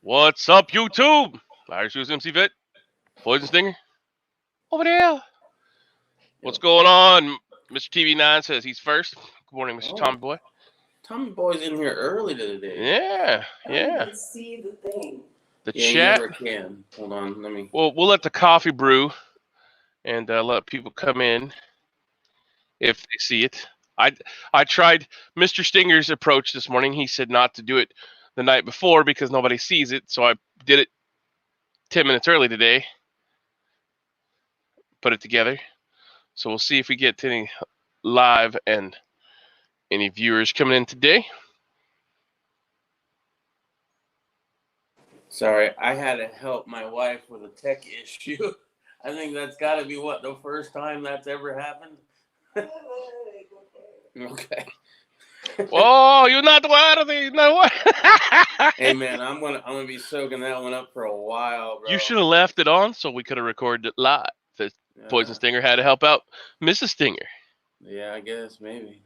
What's up, YouTube? Irish USMC Vet, Poison Stinger, over there. What's going on? Mr. TV9 says he's first. Good morning, Mr. Tommy Boy. Tommy Boy's in here early today. Yeah. I can see the thing. The Yeah, chat. you never can. Hold on, let me. Well, we'll let the coffee brew and let people come in if they see it. I tried Mr. Stinger's approach this morning. He said not to do it the night before because nobody sees it, so I did it 10 minutes early today. Put it together. So we'll see if we get any live and any viewers coming in today. Sorry, I had to help my wife with a tech issue. I think that's got to be the first time that's ever happened. Okay. Whoa, you're not aware of the no way. Hey man, I'm gonna be soaking that one up for a while, bro. You should have left it on so we could have recorded it live. The Poison Stinger had to help out Mrs. Stinger. Yeah, I guess maybe.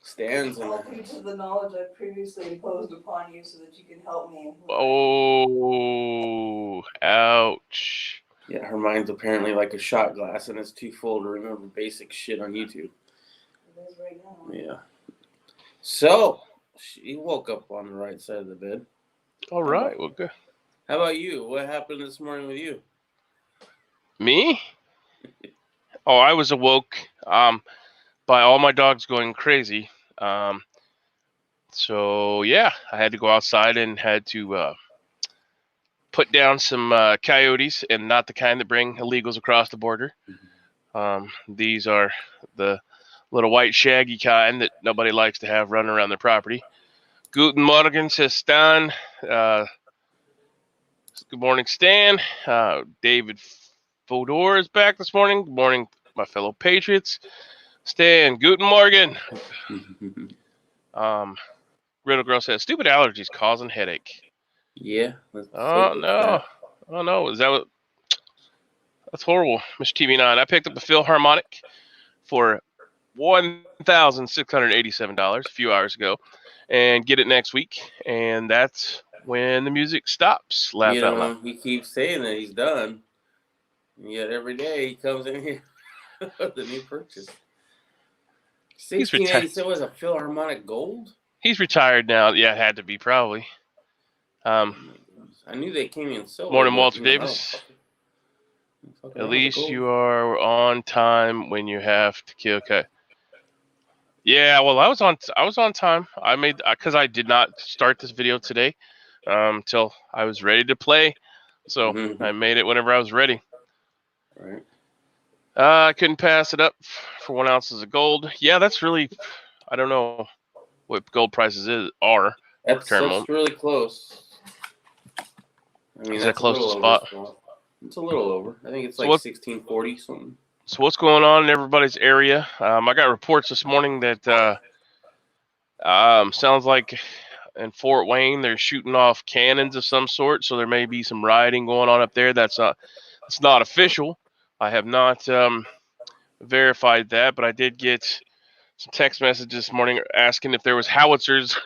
Stands in help you to the knowledge I previously imposed upon you so that you can help me. Oh, ouch. Yeah, her mind's apparently like a shot glass and it's too full to remember basic shit on YouTube. It is right now. Yeah. So, she woke up on the right side of the bed. All right, well, good. How about you? What happened this morning with you? Me? Oh, I was awoke by all my dogs going crazy. So, yeah, I had to go outside and had to put down some coyotes, and not the kind that bring illegals across the border. These are the little white shaggy kind that nobody likes to have running around their property. Guten Morgen, says Stan. Good morning, Stan. David Fodor is back this morning. Good morning, my fellow Patriots. Stan, Guten Morgen. Riddle Girl says, stupid allergies causing headache. Yeah. Oh, no. Oh, no. Is that what? That's horrible, Mr. TV9. I picked up a Philharmonic for $1,687 a few hours ago and get it next week. And that's when the music stops. Laugh out loud. He keeps saying that he's done. And yet every day he comes in here with a new purchase. 1687 was a Philharmonic Gold? He's retired now. Yeah, it had to be probably. I knew they came in silver. Morning, Walter Davis. At least you are on time when you have to kill cut. Yeah, well, I was on time. Because I did not start this video today until I was ready to play. So I made it whenever I was ready. Right. I couldn't pass it up for 1 ounce of gold. Yeah, that's really, I don't know what gold prices are. That's really close. I mean, is that close to spot? It's a little over. I think it's like 1640 something. So what's going on in everybody's area? I got reports this morning that sounds like in Fort Wayne they're shooting off cannons of some sort. So there may be some rioting going on up there. It's not official. I have not verified that, but I did get some text messages this morning asking if there was howitzers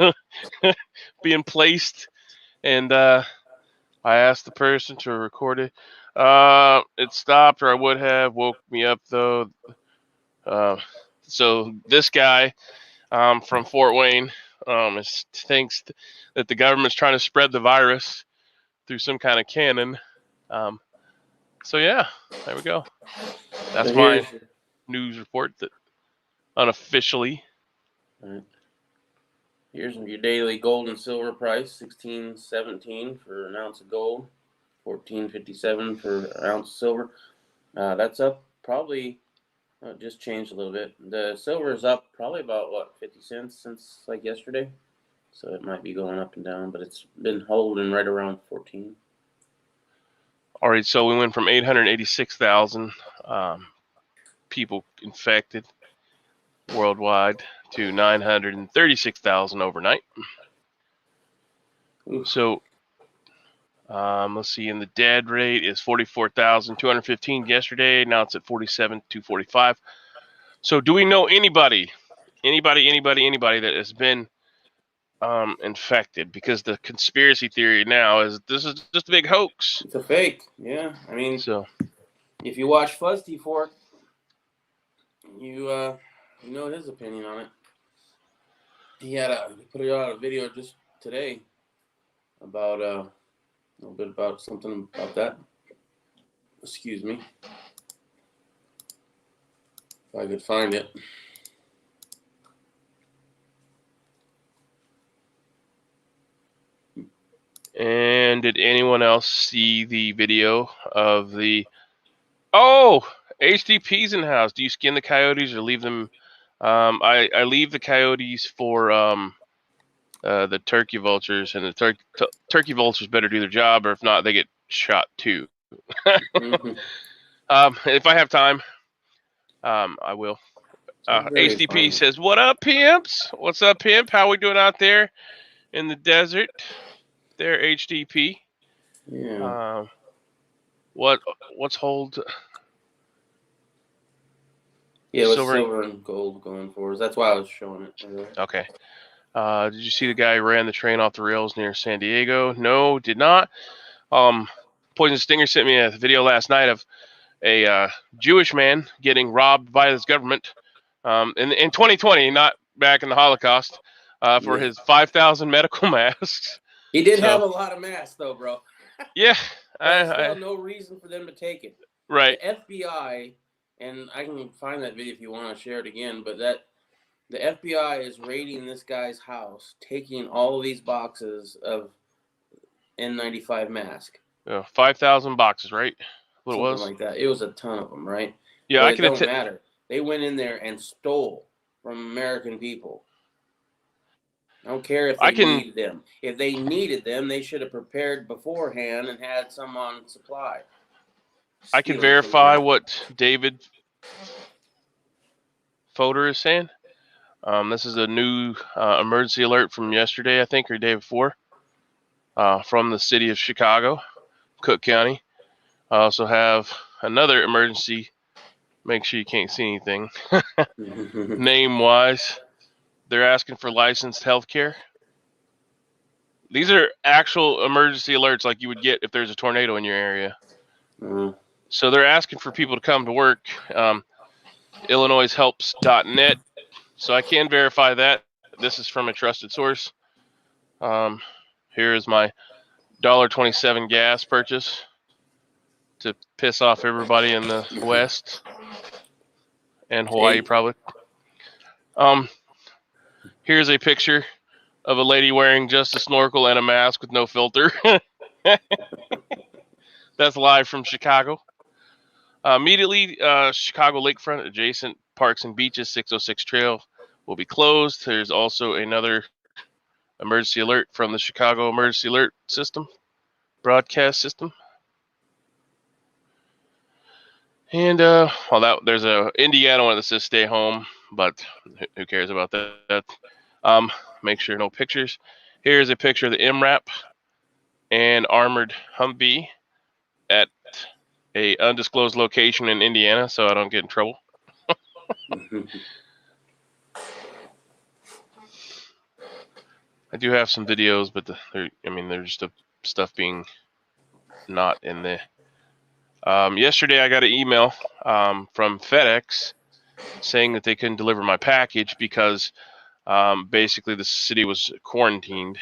being placed, and I asked the person to record it. It stopped, or I would have woke me up though. So this guy from Fort Wayne thinks that the government's trying to spread the virus through some kind of cannon. So yeah, there we go. That's my news report that unofficially. Right. Here's your daily gold and silver price: $16.17 for an ounce of gold, $14.57 for an ounce of silver. That's up probably. Just changed a little bit. The silver is up probably about 50 cents since like yesterday, so it might be going up and down, but it's been holding right around 14. All right, so we went from 886,000 people infected worldwide to 936,000 overnight. So let's see, and the dead rate is 44,215 yesterday. Now it's at 47,245. So do we know anybody that has been infected, because the conspiracy theory now is this is just a big hoax. It's a fake. Yeah, I mean, So if you watch Fuzzy Fork, you know his opinion on it. He put out a video just today about a little bit about something about that. Excuse me, if I could find it. And did anyone else see the video of the HDP's in the house? Do you skin the coyotes or leave them? I leave the coyotes for the turkey vultures, and the turkey vultures better do their job, or if not, they get shot too. Mm-hmm. If I have time, I will. HDP Funny. says, "What up, pimps? What's up, pimp? How we doing out there in the desert?" There, HDP. Yeah. What's hold? Yeah, with silver and gold going for us. That's why I was showing it. Okay. Did you see the guy who ran the train off the rails near San Diego? No, did not. Poison Stinger sent me a video last night of a Jewish man getting robbed by his government in 2020, not back in the Holocaust, for his 5,000 medical masks. He did have a lot of masks, though, bro. Yeah. But still no reason for them to take it. Right. The FBI, and I can find that video if you want to share it again, but the FBI is raiding this guy's house, taking all of these boxes of N95 mask. 5,000 boxes, right? What Something it was? like that. It was a ton of them, right? Yeah, but it don't matter. They went in there and stole from American people. I don't care if they needed them. If they needed them, they should have prepared beforehand and had some on supply. I can verify what David Fodor is saying. This is a new emergency alert from yesterday, I think, or day before, from the city of Chicago, Cook County. I also have another emergency. Make sure you can't see anything. Name-wise, they're asking for licensed healthcare. These are actual emergency alerts like you would get if there's a tornado in your area. Mm-hmm. So they're asking for people to come to work. IllinoisHelps.net. So I can verify that. This is from a trusted source. Here is my $1.27 gas purchase to piss off everybody in the West and Hawaii, probably. Here's a picture of a lady wearing just a snorkel and a mask with no filter. That's live from Chicago. Immediately, Chicago lakefront adjacent parks and beaches 606 trail will be closed. There's also another emergency alert from the Chicago Emergency Alert System, broadcast system. And there's a Indiana one that says stay home, but who cares about that? Make sure no pictures. Here's a picture of the MRAP and armored Humvee at a undisclosed location in Indiana, so I don't get in trouble. I do have some videos, but they're just stuff being not in there. Yesterday, I got an email from FedEx saying that they couldn't deliver my package because basically the city was quarantined.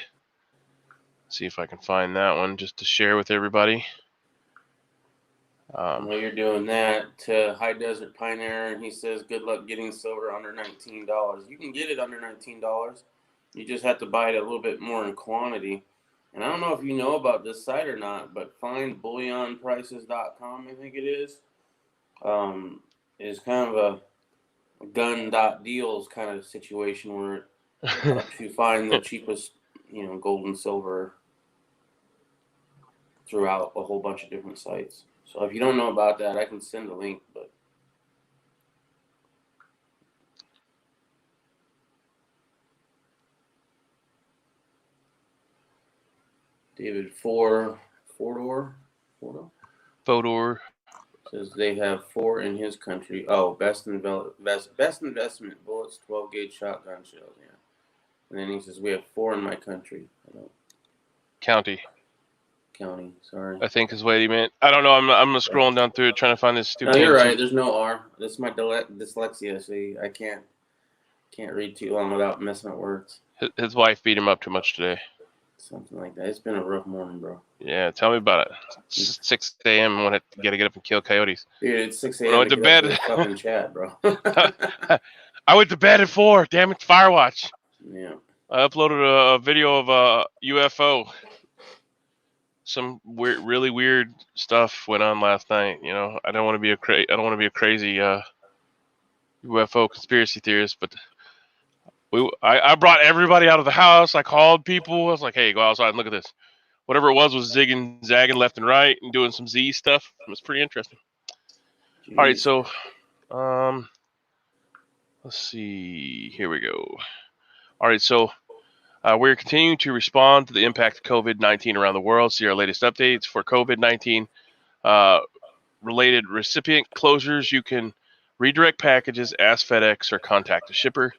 Let's see if I can find that one just to share with everybody. While you're doing that, High Desert Pioneer, and he says, good luck getting silver under $19. You can get it under $19. You just have to buy it a little bit more in quantity. And I don't know if you know about this site or not, but findbullionprices.com, I think it is kind of a gun.deals kind of situation where you find the cheapest, gold and silver throughout a whole bunch of different sites. So if you don't know about that, I can send a link, but David Fodor says they have 4 in his country. Oh, best investment bullets, 12 gauge shotgun shells. Yeah. And then he says, we have 4 in my country. County, County, sorry. I think is what he meant. I don't know. I'm scrolling down through it trying to find this stupid. No, you're right. There's no R. This is my dyslexia, so I can't read too long without messing up words. His wife beat him up too much today. Something like that. It's been a rough morning, bro. Yeah, tell me about it. 6 a.m. I want to get up and kill coyotes. Dude, it's 6 a.m. I went to bed. Fucking chat, bro. I went to bed at 4. Damn it, Firewatch. Yeah. I uploaded a video of a UFO. Some really weird stuff went on last night. You know, I don't want to be a crazy UFO conspiracy theorist, but I brought everybody out of the house. I called people. I was like, hey, go outside and look at this. Whatever it was zigging, zagging left and right and doing some Z stuff. It was pretty interesting. Jeez. All right, so let's see. Here we go. All right, so we're continuing to respond to the impact of COVID-19 around the world. See our latest updates for COVID-19 related recipient closures. You can redirect packages, ask FedEx, or contact the shipper.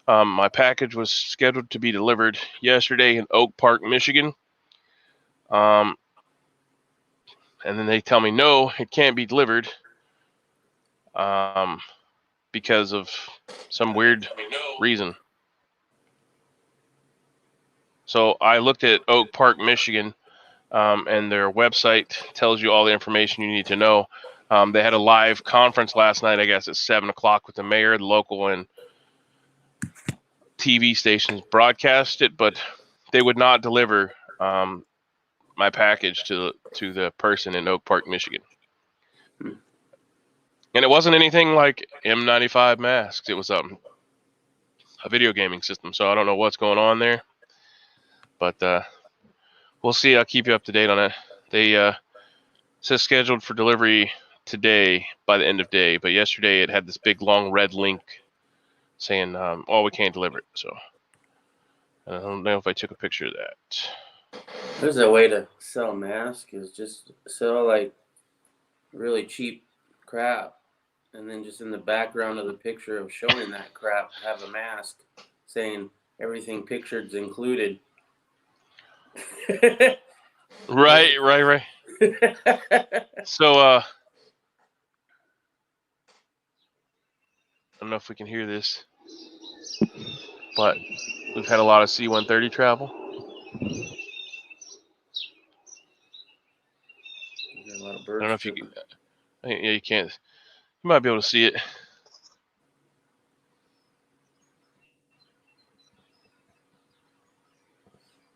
My package was scheduled to be delivered yesterday in Oak Park, Michigan. And then they tell me, no, it can't be delivered because of some weird reason. So I looked at Oak Park, Michigan, and their website tells you all the information you need to know. They had a live conference last night, I guess, at 7 o'clock with the mayor, the local, and TV stations broadcast it, but they would not deliver my package to the person in Oak Park, Michigan. And it wasn't anything like M95 masks. It was a video gaming system, so I don't know what's going on there. But we'll see. I'll keep you up to date on it. They says scheduled for delivery today by the end of day, but yesterday it had this big long red link saying, oh, we can't deliver it. So I don't know if I took a picture of that. There's a way to sell masks is just sell like really cheap crap, and then just in the background of the picture of showing that crap, have a mask saying everything pictured's included. Right. So I don't know if we can hear this, but we've had a lot of C-130 travel. A lot of birds. I don't know if you can. Yeah, you can't. You might be able to see it.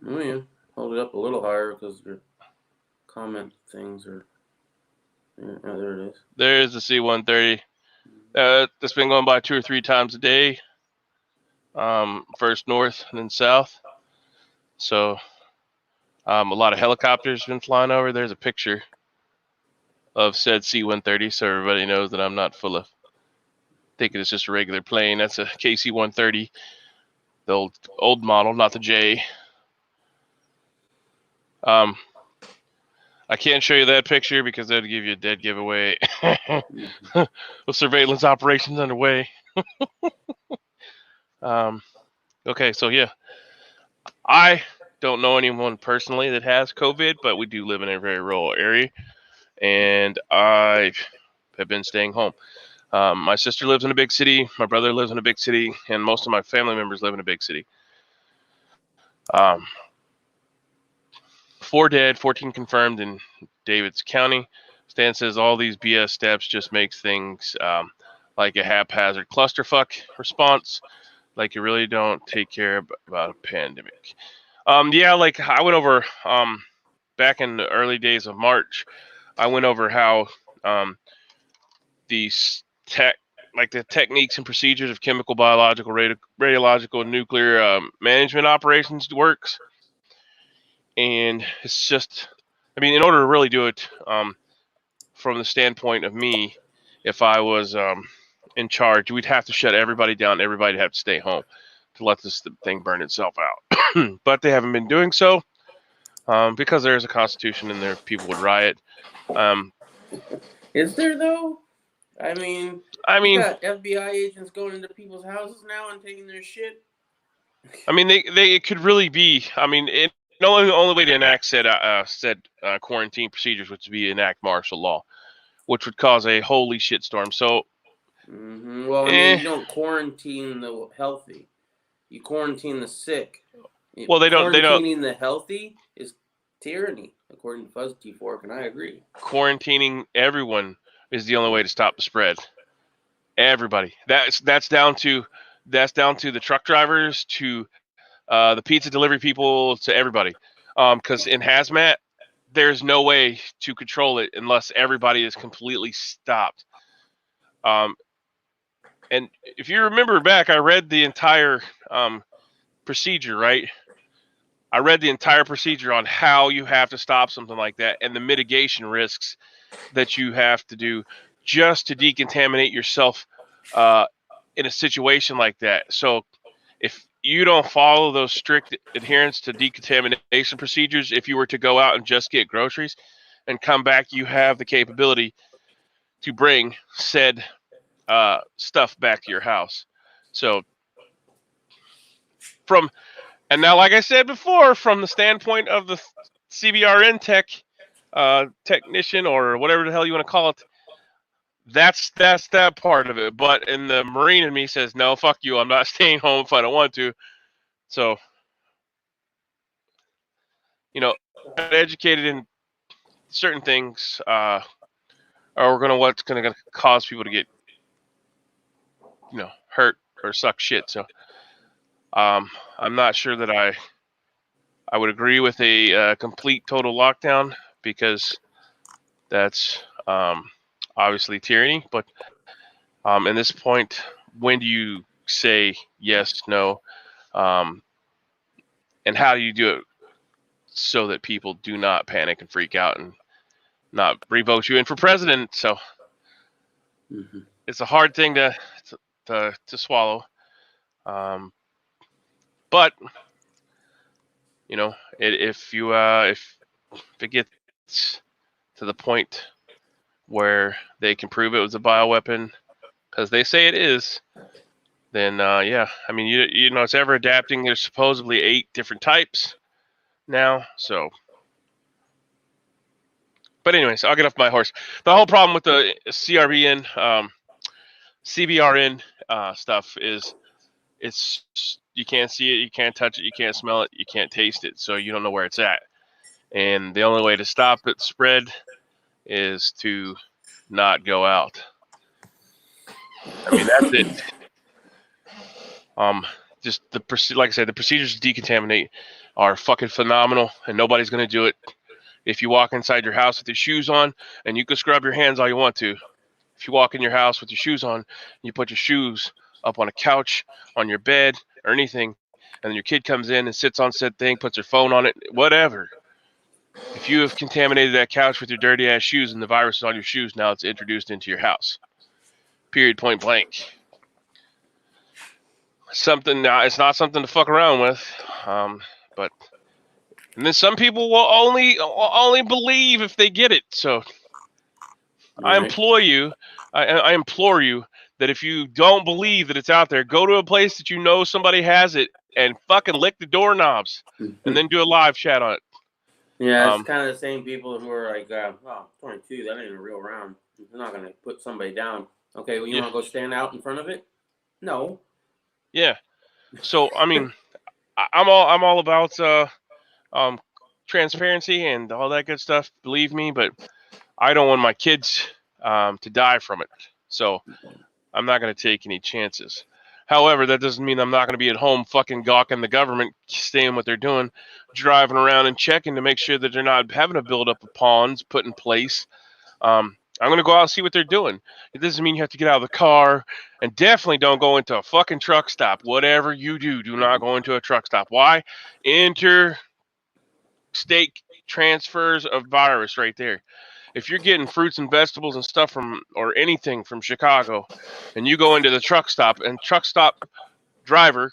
Oh yeah, hold it up a little higher because your comment things are. Yeah, there it is. There's the C-130. That's been going by 2 or 3 times a day. First north and then south. So a lot of helicopters been flying over. There's a picture of said C-130, so everybody knows that I'm not full of thinking it's just a regular plane. That's a KC-130, the old model, not the J. I can't show you that picture because that'd give you a dead giveaway. The surveillance operations underway. Okay, so yeah, I don't know anyone personally that has COVID, but we do live in a very rural area, and I have been staying home. My sister lives in a big city, my brother lives in a big city, and most of my family members live in a big city. 4 dead, 14 confirmed in Davids County. Stan says all these BS steps just makes things like a haphazard clusterfuck response, like you really don't take care about a pandemic. Yeah, like I went over back in the early days of March, I went over how these the techniques and procedures of chemical, biological, radiological, and nuclear management operations works. And it's just, I mean, in order to really do it from the standpoint of me, if I was in charge, we'd have to shut everybody down. Everybody'd have to stay home to let this thing burn itself out. But they haven't been doing so because there's a constitution and there people would riot. Is there though? I mean, you got FBI agents going into people's houses now and taking their shit. I mean, it could really be. I mean, the only way to enact said quarantine procedures would be enact martial law, which would cause a holy shitstorm. So, Well, I mean, you don't quarantine the healthy; you quarantine the sick. well, they don't Quarantining the healthy is tyranny, according to Fuzz T-Fork, and I agree. quarantining everyone is the only way to stop the spread. Everybody. That's down to the truck drivers, to the pizza delivery people, to everybody. Because in hazmat, there's no way to control it unless everybody is completely stopped. And if you remember back, I read the entire procedure, right? I read the entire procedure on how you have to stop something like that and the mitigation risks that you have to do just to decontaminate yourself in a situation like that. So if you don't follow those strict adherence to decontamination procedures, if you were to go out and just get groceries and come back, you have the capability to bring said stuff back to your house. So and now, like I said before, from the standpoint of the CBRN technician, or whatever the hell you want to call it, that's that part of it. But in the Marine in me says, no, fuck you, I'm not staying home if I don't want to. So, educated in certain things are what's going to cause people to get, hurt or suck shit. So, I'm not sure that I would agree with a complete total lockdown, because that's obviously tyranny. But in this point, when do you say yes, no, and how do you do it so that people do not panic and freak out and not revote you in for president? So it's a hard thing to swallow. But if it gets to the point where they can prove it was a bioweapon, because they say it is, then yeah. I mean, it's ever adapting. There's supposedly 8 different types now. So, but anyways, I'll get off my horse. The whole problem with the CBRN stuff is you can't see it, you can't touch it, you can't smell it, you can't taste it, so you don't know where it's at. And the only way to stop it spread is to not go out. I mean, that's it. Just like I said, the procedures to decontaminate are fucking phenomenal, and nobody's gonna do it. If you walk inside your house with your shoes on, and you can scrub your hands all you want to. If you walk in your house with your shoes on, and you put your shoes up on a couch, on your bed, or anything, and then your kid comes in and sits on said thing, puts their phone on it, whatever. If you have contaminated that couch with your dirty ass shoes and the virus is on your shoes, now it's introduced into your house. Period, point blank. It's not something to fuck around with. But and then some people will only believe if they get it. So right. I implore you that if you don't believe that it's out there, go to a place that you know somebody has it and fucking lick the doorknobs and then do a live chat on it. Yeah, it's kind of the same people who are like, 22, that ain't a real round. They're not going to put somebody down. Okay, well, you want to go stand out in front of it? No. Yeah. So, I mean, I'm all about transparency and all that good stuff, believe me, but I don't want my kids to die from it. So I'm not going to take any chances. However, that doesn't mean I'm not going to be at home fucking gawking the government, staying what they're doing, driving around and checking to make sure that they're not having a buildup of ponds put in place. I'm going to go out and see what they're doing. It doesn't mean you have to get out of the car, and definitely don't go into a fucking truck stop. Whatever you do not go into a truck stop. Why? Interstate transfers of virus right there. If you're getting fruits and vegetables and stuff or anything from Chicago, and you go into the truck stop, and truck stop driver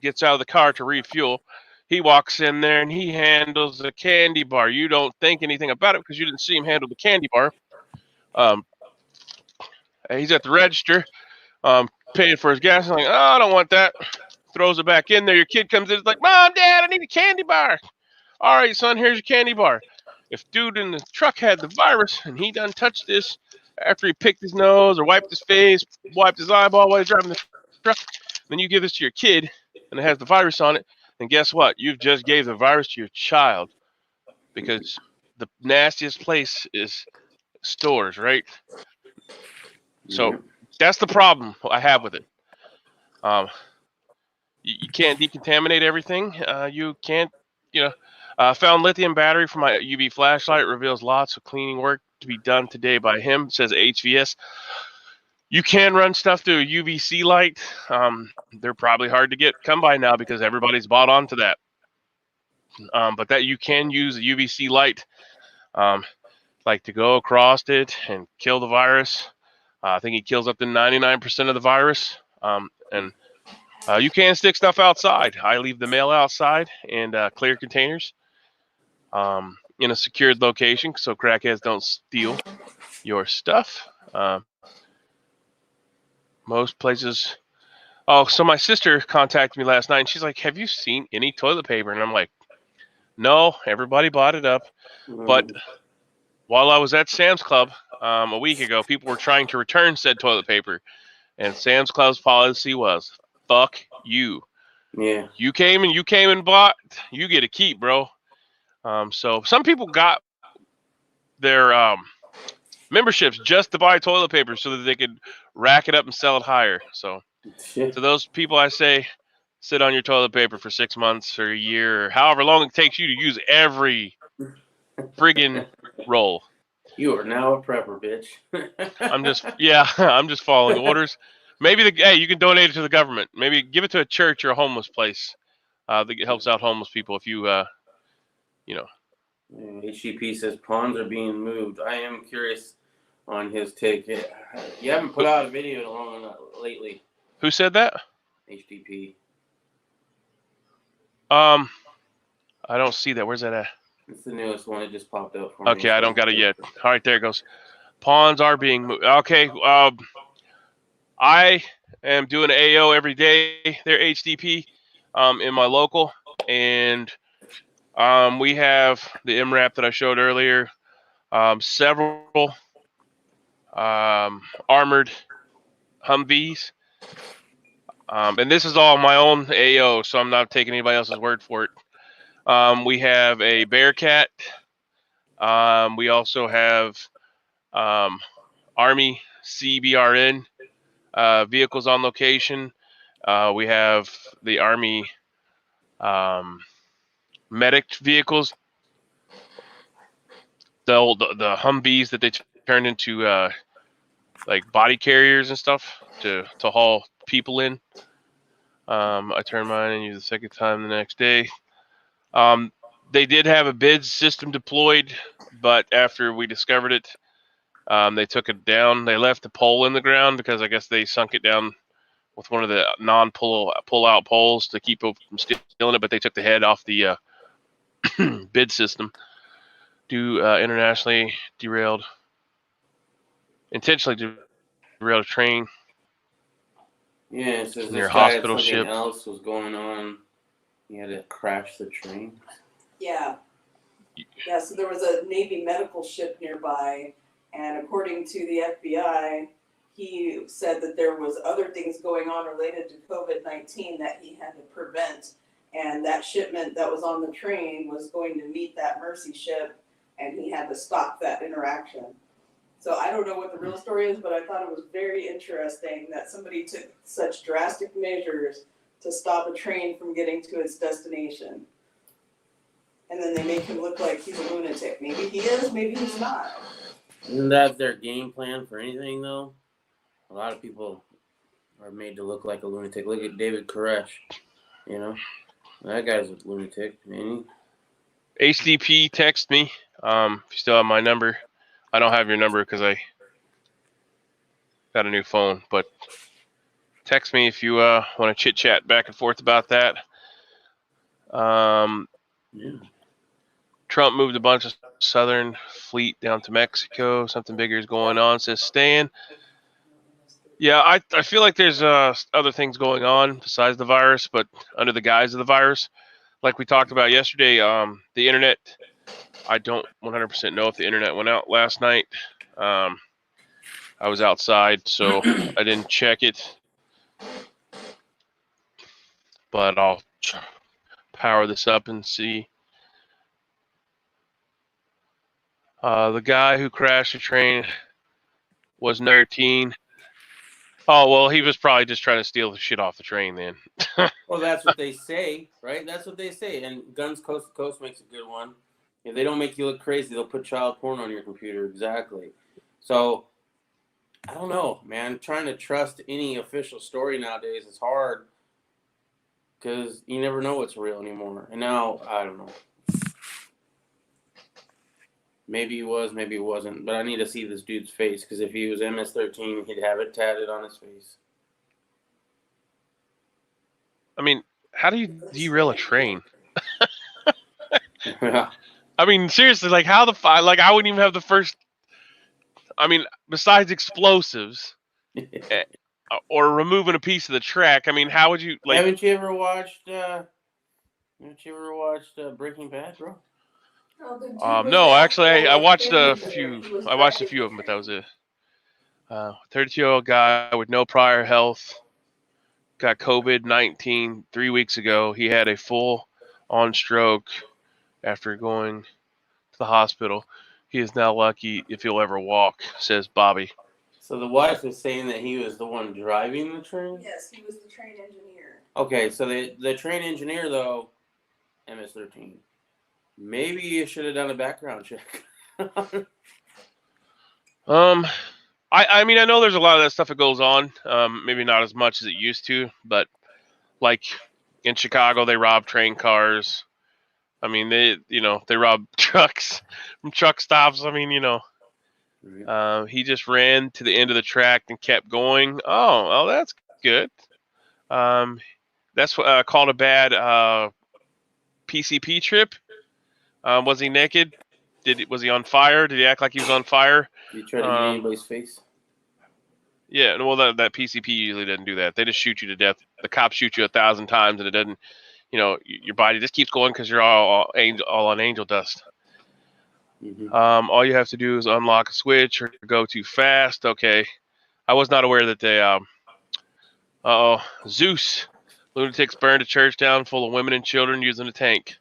gets out of the car to refuel, he walks in there and he handles a candy bar. You don't think anything about it because you didn't see him handle the candy bar. He's at the register, paying for his gas. I'm like, oh, I don't want that. throws it back in there. Your kid comes in, it's like, Mom, Dad, I need a candy bar. All right, son, here's your candy bar. If dude in the truck had the virus and he done touched this after he picked his nose or wiped his face, wiped his eyeball while he's driving the truck, then you give this to your kid and it has the virus on it, and guess what? You've just gave the virus to your child, because the nastiest place is stores, right? So that's the problem I have with it. You can't decontaminate everything. You can't, found lithium battery from my UV flashlight, reveals lots of cleaning work to be done today by him, says HVS. You can run stuff through a UVC light. They're probably hard to come by now because everybody's bought onto that. But that you can use a UVC light, like to go across it and kill the virus. I think it kills up to 99% of the virus. And you can stick stuff outside. I leave the mail outside and clear containers in a secured location so crackheads don't steal your stuff. Most places. Oh, so my sister contacted me last night and she's like, have you seen any toilet paper? And I'm like, no, everybody bought it up. But while I was at Sam's Club a week ago, people were trying to return said toilet paper. And Sam's Club's policy was, fuck you. Yeah. You came and bought, you get a keep, bro. So some people got their memberships just to buy toilet paper so that they could rack it up and sell it higher. So to those people, I say, sit on your toilet paper for 6 months or a year or however long it takes you to use every friggin' roll. You are now a prepper, bitch. I'm just following orders. Maybe you can donate it to the government. Maybe give it to a church or a homeless place that helps out homeless people. If you, HGP says ponds are being moved. I am curious on his take. You haven't put out a video lately. Who said that? HDP. I don't see that. Where's that at? It's the newest one. It just popped up for me. Okay, I don't got it yet. All right, there it goes. Ponds are being moved. Okay, I am doing an AO every day. They're HDP in my local, and we have the MRAP that I showed earlier. Several armored Humvees. And this is all my own AO, so I'm not taking anybody else's word for it. We have a Bearcat. We also have Army CBRN vehicles on location. We have the Army medic vehicles, the Humvees that they turned into like body carriers and stuff to haul people in. I turned mine and used the second time the next day. They did have a bid system deployed, but after we discovered it, they took it down. They left the pole in the ground because I guess they sunk it down with one of the pull-out poles to keep people from stealing it, but they took the head off the bid system. Internationally intentionally derailed a train. Yeah, it says near this guy had hospital something ship. else was going on. He had to crash the train. Yeah. Yeah, so there was a Navy medical ship nearby, and according to the FBI, he said that there was other things going on related to COVID-19 that he had to prevent, and that shipment that was on the train was going to meet that Mercy ship, and he had to stop that interaction. So I don't know what the real story is, but I thought it was very interesting that somebody took such drastic measures to stop a train from getting to its destination. And then they make him look like he's a lunatic. Maybe he is, maybe he's not. Isn't that their game plan for anything, though? A lot of people are made to look like a lunatic. Look at David Koresh. You know? That guy's a lunatic, ain't he? HDP, text me if you still have my number. I don't have your number because I got a new phone, but text me if you want to chit-chat back and forth about that. Yeah. Trump moved a bunch of Southern fleet down to Mexico. Something bigger is going on, says Stan. Yeah, I feel like there's other things going on besides the virus, but under the guise of the virus, like we talked about yesterday. The internet. I don't 100% know if the internet went out last night. I was outside, so I didn't check it. But I'll power this up and see. The guy who crashed the train was 13. Oh, well, he was probably just trying to steal the shit off the train then. Well, that's what they say, right? That's what they say. And Guns Coast to Coast makes a good one. If they don't make you look crazy, they'll put child porn on your computer. Exactly. So, I don't know, man. Trying to trust any official story nowadays is hard because you never know what's real anymore. And now, I don't know. Maybe he was, maybe he wasn't. But I need to see this dude's face because if he was MS-13, he'd have it tatted on his face. I mean, how do you derail a train? Yeah. I mean, seriously, like how like I wouldn't even have the first. I mean, besides explosives or removing a piece of the track. I mean, how would you like? Haven't you ever watched Breaking Bad, bro? No, actually, I watched a few. I watched a few of them, but that was it. 32-year-old guy with no prior health got COVID-19 3 weeks ago. He had a full-on stroke after going to the hospital. He is now lucky if he'll ever walk, says Bobby. So the wife is saying that he was the one driving the train? Yes, he was the train engineer. Okay, so the train engineer, though, MS-13. Maybe you should have done a background check. I mean, I know there's a lot of that stuff that goes on. Maybe not as much as it used to, but like in Chicago, they rob train cars. I mean, they rob trucks from truck stops. I mean, he just ran to the end of the track and kept going. Oh, well, that's good. That's called a bad PCP trip. Was he naked? Was he on fire? Did he act like he was on fire? Did you try to get anybody's face? Yeah, well, that PCP usually doesn't do that. They just shoot you to death. The cops shoot you 1,000 times, and it doesn't. Your body just keeps going because you're all on angel dust. Mm-hmm. All you have to do is unlock a switch or go too fast. Okay, I was not aware that they. Zeus, lunatics burned a church down full of women and children using a tank.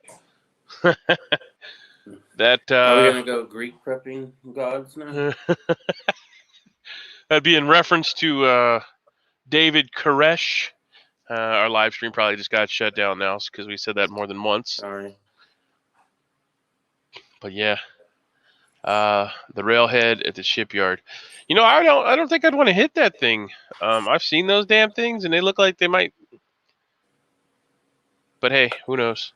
That. Are we gonna go Greek prepping gods now? That'd be in reference to David Koresh. Our live stream probably just got shut down now because we said that more than once. Sorry. But yeah, the railhead at the shipyard. I don't think I'd want to hit that thing. I've seen those damn things, and they look like they might. But hey, who knows?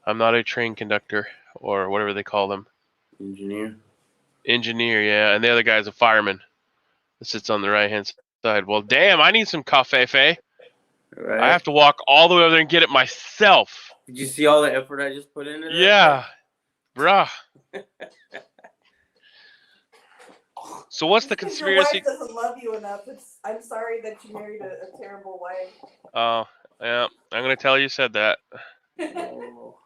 I'm not a train conductor or whatever they call them. Engineer, yeah. And the other guy's a fireman that sits on the right-hand side. Well, damn, I need some coffee. Right. I have to walk all the way over there and get it myself. Did you see all the effort I just put into it? Yeah. Bruh. So what's the conspiracy? Your wife doesn't love you enough. I'm sorry that you married a terrible wife. Oh, yeah. I'm going to tell you said that. Oh,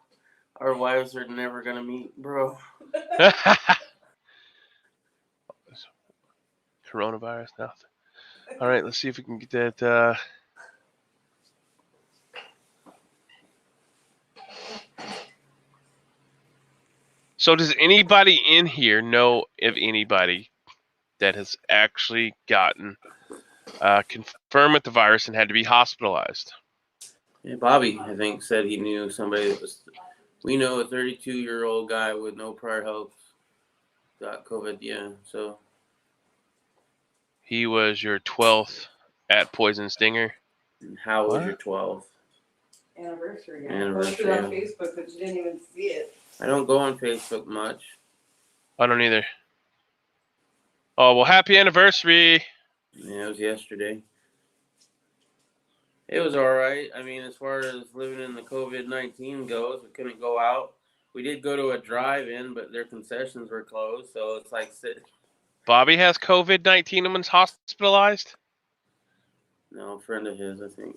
our wives are never going to meet, bro. Coronavirus now. All right, let's see if we can get that. So does anybody in here know of anybody that has actually gotten confirmed with the virus and had to be hospitalized? Yeah, Bobby, I think, said he knew somebody that was. We know a 32-year-old guy with no prior health got COVID. Yeah, so. He was your 12th at Poison Stinger. And how was your 12th? Anniversary. I posted it on Facebook, but you didn't even see it. I don't go on Facebook much. I don't either. Oh, well, happy anniversary. Yeah, it was yesterday. It was all right. I mean, as far as living in the COVID-19 goes, we couldn't go out. We did go to a drive-in, but their concessions were closed, so it's like... Bobby has COVID-19 and was hospitalized? No, a friend of his, I think.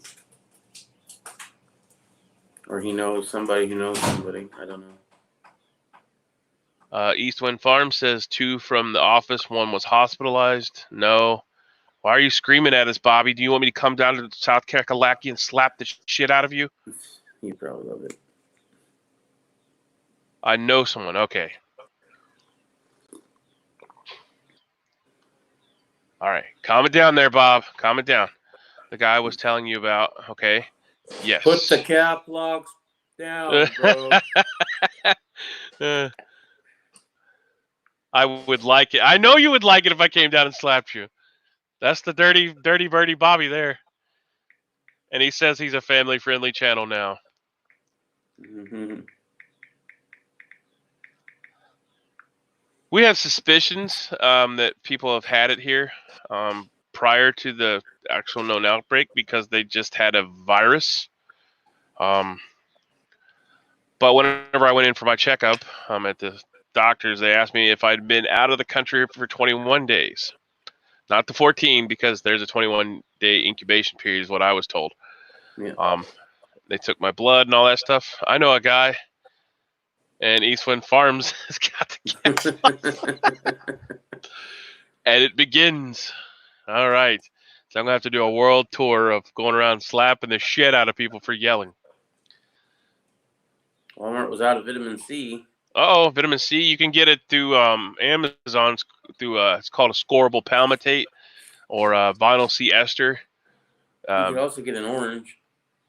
Or he knows somebody who knows somebody. I don't know. East Wind Farm says 2 from the office. 1 was hospitalized. No. Why are you screaming at us, Bobby? Do you want me to come down to South Kakalaki and slap the shit out of you? He probably love it. I know someone. Okay. All right. Calm it down there, Bob. Calm it down. The guy I was telling you about. Okay. Yes. Put the cap locks down, bro. I would like it. I know you would like it if I came down and slapped you. That's the dirty birdie Bobby there. And he says he's a family-friendly channel now. Mm-hmm. We have suspicions that people have had it here prior to the actual known outbreak because they just had a virus. But whenever I went in for my checkup at the doctors, they asked me if I'd been out of the country for 21 days. Not the 14 because there's a 21-day incubation period is what I was told. Yeah. They took my blood and all that stuff. I know a guy, and Eastwind Farms has got the gas. And it begins. All right. So I'm going to have to do a world tour of going around slapping the shit out of people for yelling. Walmart was out of vitamin C. Oh, vitamin C. You can get it through Amazon through it's called a scorable palmitate or vinyl C ester. You could also get an orange.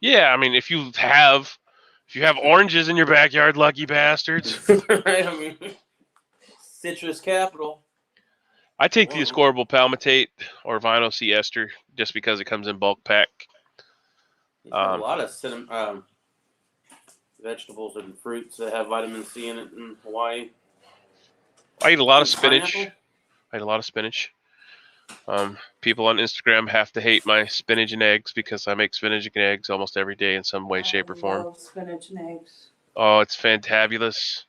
Yeah, I mean, if you have oranges in your backyard, lucky bastards. I mean, citrus capital. I take the ascorbic palmitate or vinyl C ester just because it comes in bulk pack. A lot of vegetables and fruits that have vitamin C in it in Hawaii. I eat a lot of spinach. Pineapple? I eat a lot of spinach. People on Instagram have to hate my spinach and eggs because I make spinach and eggs almost every day in some way, shape, or form. I love spinach and eggs. Oh, it's fantabulous.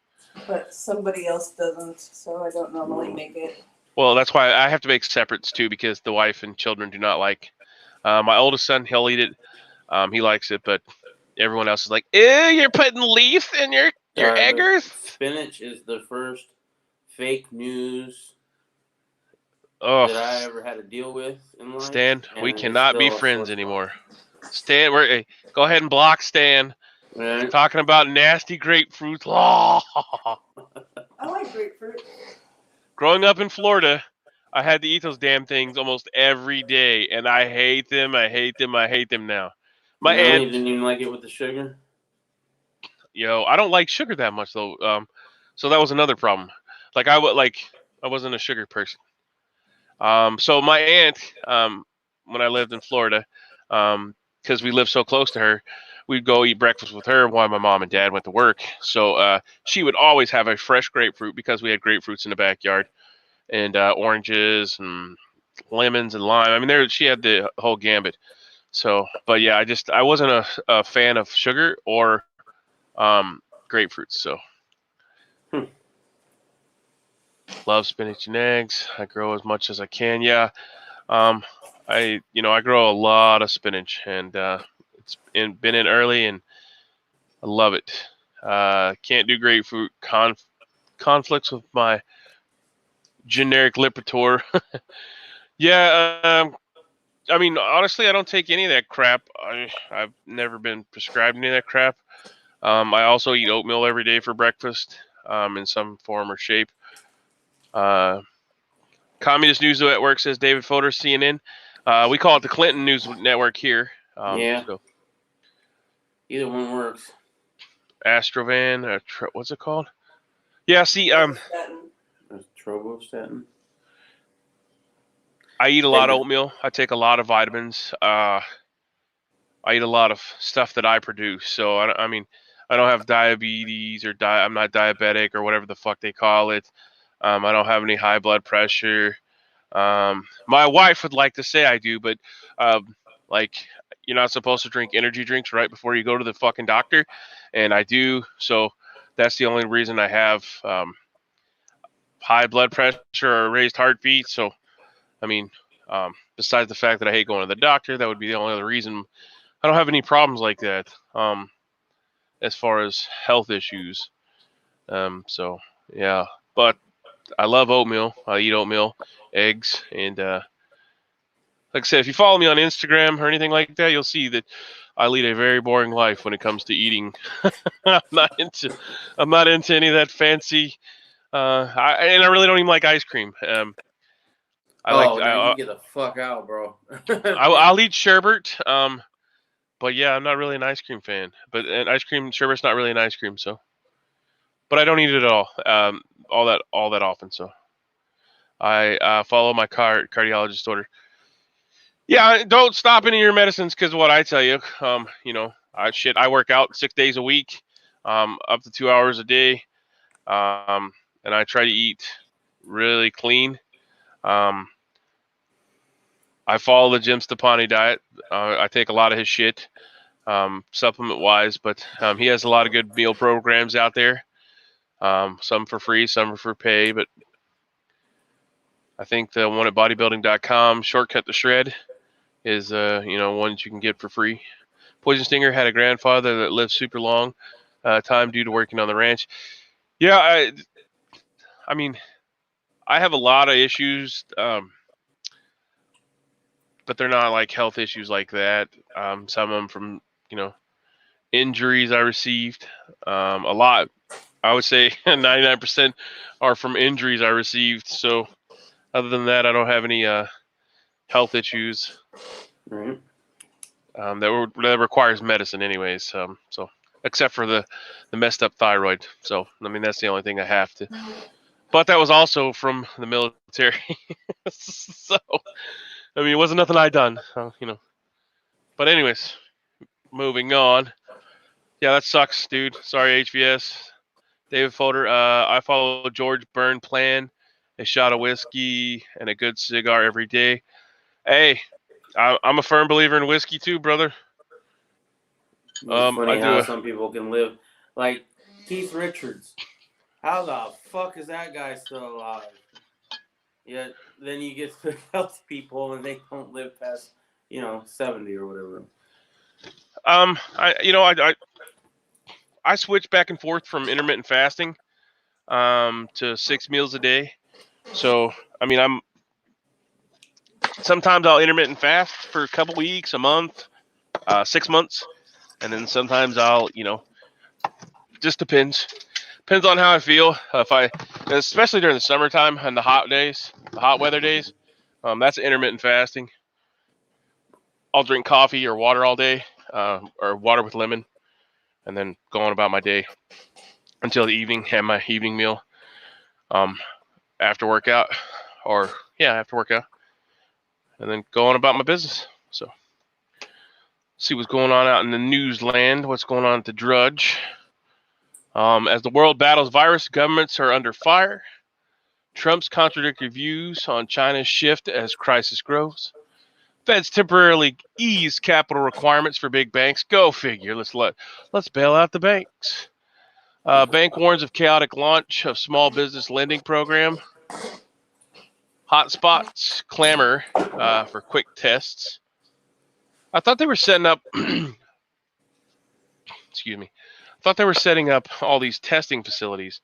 But somebody else doesn't, so I don't normally make it. Well, that's why I have to make separates too because the wife and children do not like. My oldest son, he'll eat it. He likes it, but everyone else is like, "Ew, you're putting leaf in your eggers." Spinach is the first fake news that I ever had to deal with in life. Stan, we cannot be friends anymore. Stan, go ahead and block Stan. Right. Talking about nasty grapefruit. Oh. I like grapefruit. Growing up in Florida, I had to eat those damn things almost every day, and I hate them. I hate them. I hate them now. My aunt you didn't even like it with the sugar? I don't like sugar that much though. So that was another problem. I wasn't a sugar person. So my aunt, when I lived in Florida, because we lived so close to her, we'd go eat breakfast with her while my mom and dad went to work. So she would always have a fresh grapefruit because we had grapefruits in the backyard, and oranges and lemons and lime. I mean, she had the whole gambit. So, but yeah, I wasn't a fan of sugar or grapefruits. So, love spinach and eggs. I grow as much as I can. Yeah, I grow a lot of spinach, and it's been in early, and I love it. Can't do grapefruit. Conflicts with my generic Lipitor. Yeah, I mean, honestly, I don't take any of that crap. I've never been prescribed any of that crap. I also eat oatmeal every day for breakfast in some form or shape. Communist News Network says David Fodor, CNN. We call it the Clinton News Network here. Yeah. So Either one works. Astrovan, what's it called? Yeah, see, Trovostatin. I eat a lot of oatmeal. I take a lot of vitamins. I eat a lot of stuff that I produce. So, I mean, I don't have diabetes or I'm not diabetic or whatever the fuck they call it. I don't have any high blood pressure. My wife would like to say I do, but you're not supposed to drink energy drinks right before you go to the fucking doctor, and I do. So that's the only reason I have high blood pressure or raised heartbeat. So, I mean, besides the fact that I hate going to the doctor. That would be the only other reason. I don't have any problems like that as far as health issues. So, yeah. But I love oatmeal. I eat oatmeal, eggs, and like I said, if you follow me on Instagram or anything like that, you'll see that I lead a very boring life when it comes to eating. I'm not into any of that fancy. I really don't even like ice cream. No, you get the fuck out, bro. I'll eat sherbet. But yeah, I'm not really an ice cream fan. But an ice cream sherbet's not really an ice cream, so. But I don't eat it at all. All that often. So I follow my cardiologist order. Yeah, don't stop any of your medicines because what I tell you, I work out 6 days a week, up to 2 hours a day, and I try to eat really clean. I follow the Jim Stepani diet. I take a lot of his shit, supplement wise, but he has a lot of good meal programs out there. Some for free, some for pay, but I think the one at bodybuilding.com, Shortcut to Shred, is one that you can get for free. Poison Stinger had a grandfather that lived super long time due to working on the ranch. Yeah, I mean, I have a lot of issues, but they're not like health issues like that. Some of them from injuries I received. A lot, I would say, 99% are from injuries I received. So other than that, I don't have any health issues. Right. That requires medicine anyways. So except for the messed up thyroid. So I mean that's the only thing I have to. But that was also from the military. So I mean it wasn't nothing I done. But anyways, moving on. Yeah, that sucks, dude. Sorry, HVS. David Folder. I follow George Byrne plan. A shot of whiskey and a good cigar every day. Hey, I'm a firm believer in whiskey too, brother. It's funny how some people can live like Keith Richards. How the fuck is that guy still alive? Yet then you get to healthy people and they don't live past 70 or whatever. I switch back and forth from intermittent fasting to 6 meals a day. So I mean sometimes I'll intermittent fast for a couple weeks, a month, 6 months, and then sometimes I'll just depends on how I feel. Especially during the summertime and the hot weather days, that's intermittent fasting. I'll drink coffee or water all day, or water with lemon, and then go on about my day until the evening. Have my evening meal, after workout, after workout, and then go on about my business. So, see what's going on out in the newsland. What's going on at the Drudge? As the world battles virus, governments are under fire. Trump's contradictory views on China's shift as crisis grows. Feds temporarily ease capital requirements for big banks. Go figure. Let's bail out the banks. Bank warns of chaotic launch of small business lending program. Hotspots clamor for quick tests. I thought they were setting up. Excuse me. I thought they were setting up all these testing facilities.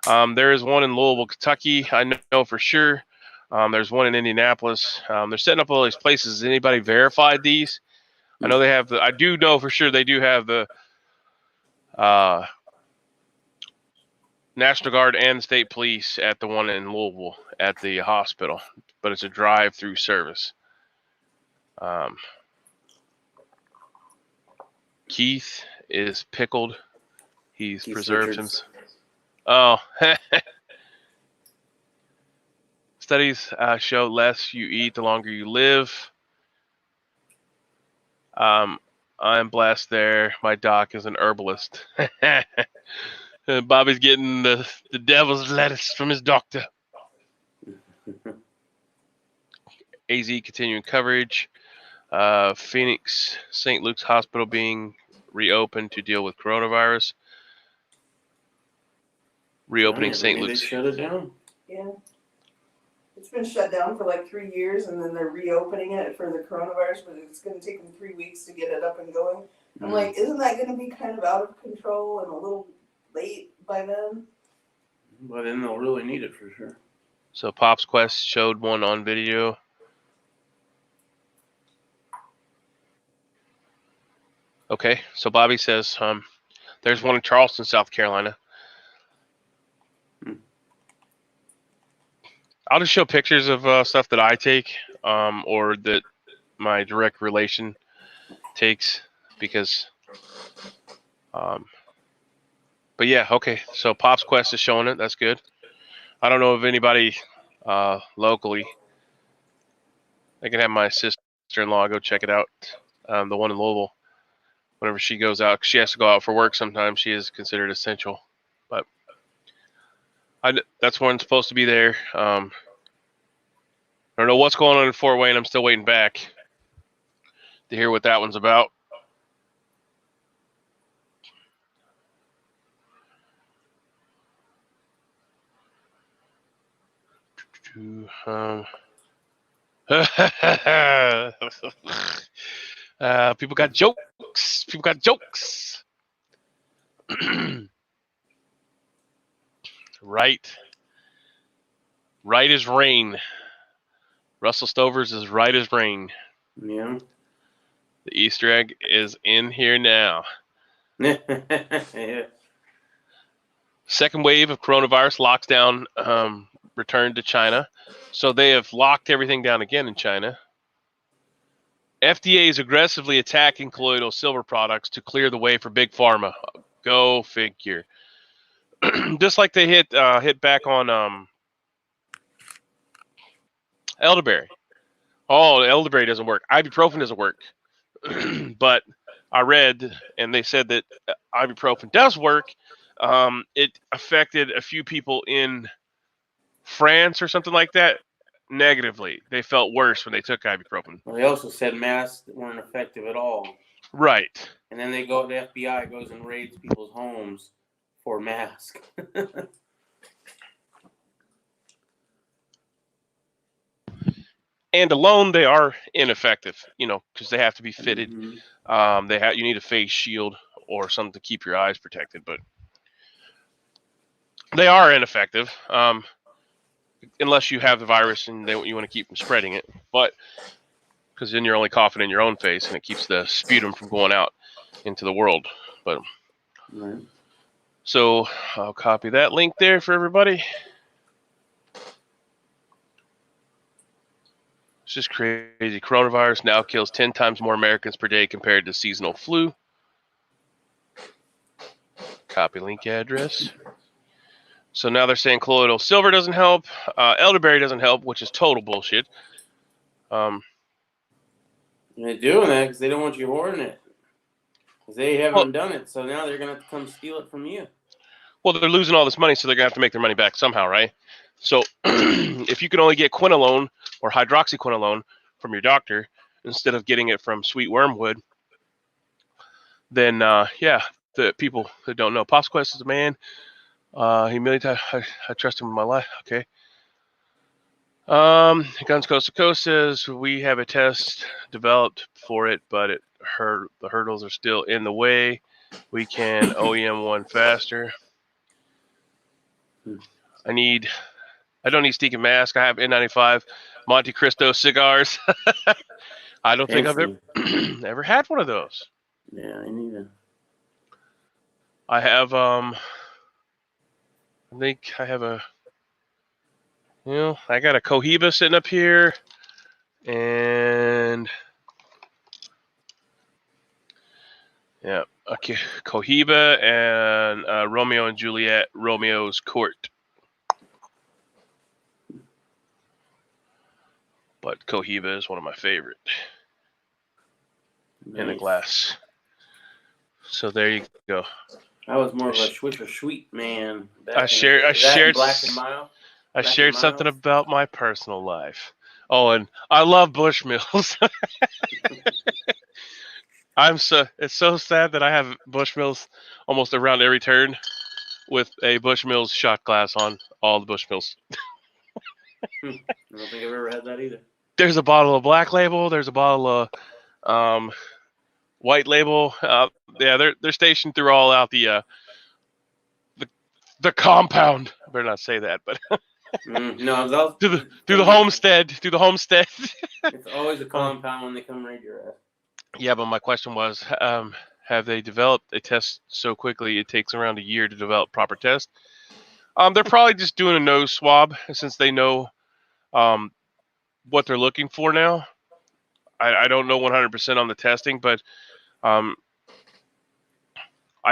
There is one in Louisville, Kentucky. I know for sure. There's one in Indianapolis. They're setting up all these places. Has anybody verified these? I know they have I do know for sure they do have the National Guard and the State Police at the one in Louisville at the hospital, but it's a drive-through service. Keith is pickled. He's Keith preserved Richards. himself. Oh. Studies show less you eat, the longer you live. I'm blessed there. My doc is an herbalist. Bobby's getting the devil's lettuce from his doctor. AZ continuing coverage. Phoenix St. Luke's Hospital being reopened to deal with coronavirus. Reopening St. Luke's. They shut it down. Yeah. It's been shut down for like 3 years, and then they're reopening it for the coronavirus, but it's going to take them 3 weeks to get it up and going. I'm like, isn't that going to be kind of out of control and a little late by then? But then they'll really need it for sure. So Pop's Quest showed one on video. Okay, so Bobby says there's one in Charleston, South Carolina. I'll just show pictures of stuff that I take or that my direct relation takes because but yeah, okay. So Pop's Quest is showing it. That's good. I don't know if anybody locally. I can have my sister-in-law go check it out. The one in Louisville. Whenever she goes out, 'cause she has to go out for work sometimes. She is considered essential. But that's when it's supposed to be there. I don't know what's going on in Fort Wayne. I'm still waiting back to hear what that one's about. People got jokes. People got jokes. Right. Right as rain. Russell Stover's is right as rain. Yeah. The Easter egg is in here now. Yeah. Second wave of coronavirus lockdown returned to China. So they have locked everything down again in China. FDA is aggressively attacking colloidal silver products to clear the way for big pharma. Go figure. Just like they hit back on elderberry. Oh, elderberry doesn't work. Ibuprofen doesn't work. But I read, and they said that ibuprofen does work. It affected a few people in France or something like that negatively. They felt worse when they took ibuprofen. Well, they also said masks weren't effective at all. Right. And then the FBI goes and raids people's homes for masks. And alone, they are ineffective, because they have to be fitted. Mm-hmm. You need a face shield or something to keep your eyes protected, but they are ineffective unless you have the virus and you want to keep from spreading it. But because then you're only coughing in your own face, and it keeps the sputum from going out into the world. But right. So I'll copy that link there for everybody. It's just crazy. Coronavirus now kills 10 times more Americans per day compared to seasonal flu. Copy link address. So now they're saying colloidal silver doesn't help. Elderberry doesn't help, which is total bullshit. And they're doing that because they don't want you hoarding it. Because they haven't done it, so now they're going to have to come steal it from you. Well, they're losing all this money, so they're going to have to make their money back somehow, right? So if you can only get quinolone or hydroxyquinolone from your doctor instead of getting it from sweet wormwood, then, the people that don't know, Pop's Quest is a man. Humility, I trust him with my life. Okay. Guns Coast to Coast says we have a test developed for it, but the hurdles are still in the way. We can OEM one faster. I don't need stinking mask. I have N95 Monte Cristo cigars. I don't think I've ever had one of those. Yeah, I neither. I have I think I have I got a Cohiba sitting up here, and yeah, okay, Cohiba and Romeo and Juliet, Romeo's Court. But Cohiba is one of my favorite. Nice. In a glass. So there you go. I was more of a Swisher Sweet man. I shared Black and Mild. I shared something about my personal life. Oh, and I love Bushmills. It's so sad that I have Bushmills almost around every turn with a Bushmills shot glass on all the Bushmills. I don't think I've ever had that either. There's a bottle of Black Label. There's a bottle of White Label. Yeah, they're stationed through all out the compound. I better not say that, but No, those through the homestead. It's always a compound when they come raid your ass. Yeah, but my question was, have they developed a test so quickly? It takes around a year to develop proper test. They're probably just doing a nose swab since they know what they're looking for now. I don't know 100% on the testing, but I'd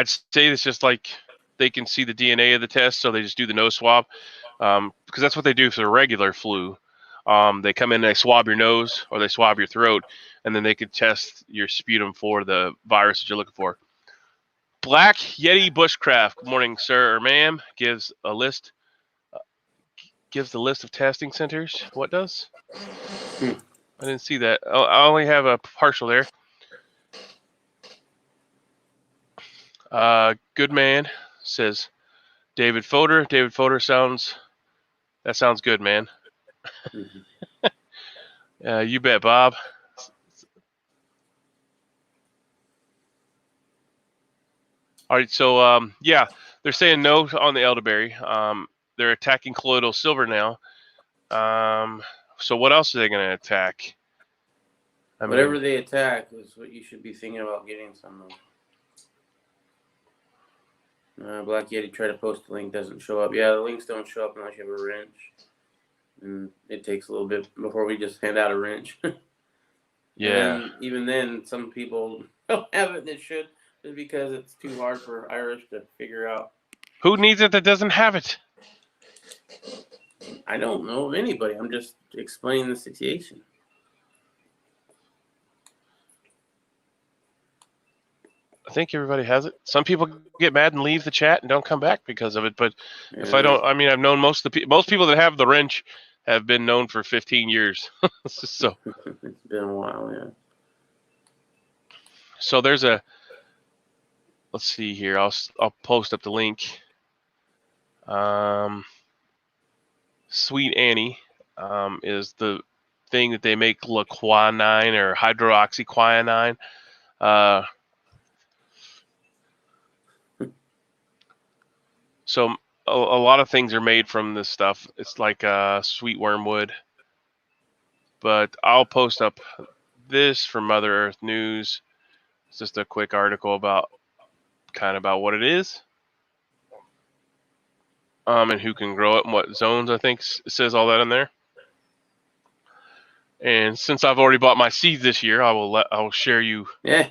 say it's just like they can see the DNA of the test, so they just do the nose swab because that's what they do for the regular flu. They come in and they swab your nose or they swab your throat, and then they could test your sputum for the virus that you're looking for. Black Yeti Bushcraft, good morning, sir or ma'am, gives the list of testing centers. What does? I didn't see that. I only have a partial there. Good man, says David Fodor. David Fodor sounds good, man. You bet, Bob. All right, so yeah, they're saying no on the elderberry. They're attacking colloidal silver now. So what else are they going to attack? Whatever they attack is what you should be thinking about getting some of. Black Yeti tried to post the link, doesn't show up. Yeah, the links don't show up unless you have a wrench. And it takes a little bit before we just hand out a wrench. Yeah. Even then, some people don't have it that should, just because it's too hard for Irish to figure out. Who needs it that doesn't have it? I don't know of anybody. I'm just explaining the situation. I think everybody has it. Some people get mad and leave the chat and don't come back because of it. But if I don't, I mean, I've known most people that have the wrench have been known for 15 years. So it's been a while, yeah. So there's a. Let's see here. I'll post up the link. Sweet Annie is the thing that they make quinine or hydroxyquinine. So a lot of things are made from this stuff. It's like sweet wormwood. But I'll post up this from Mother Earth News. It's just a quick article about what it is. And who can grow it and what zones. I think it says all that in there. And since I've already bought my seeds this year, I will share you. Yeah,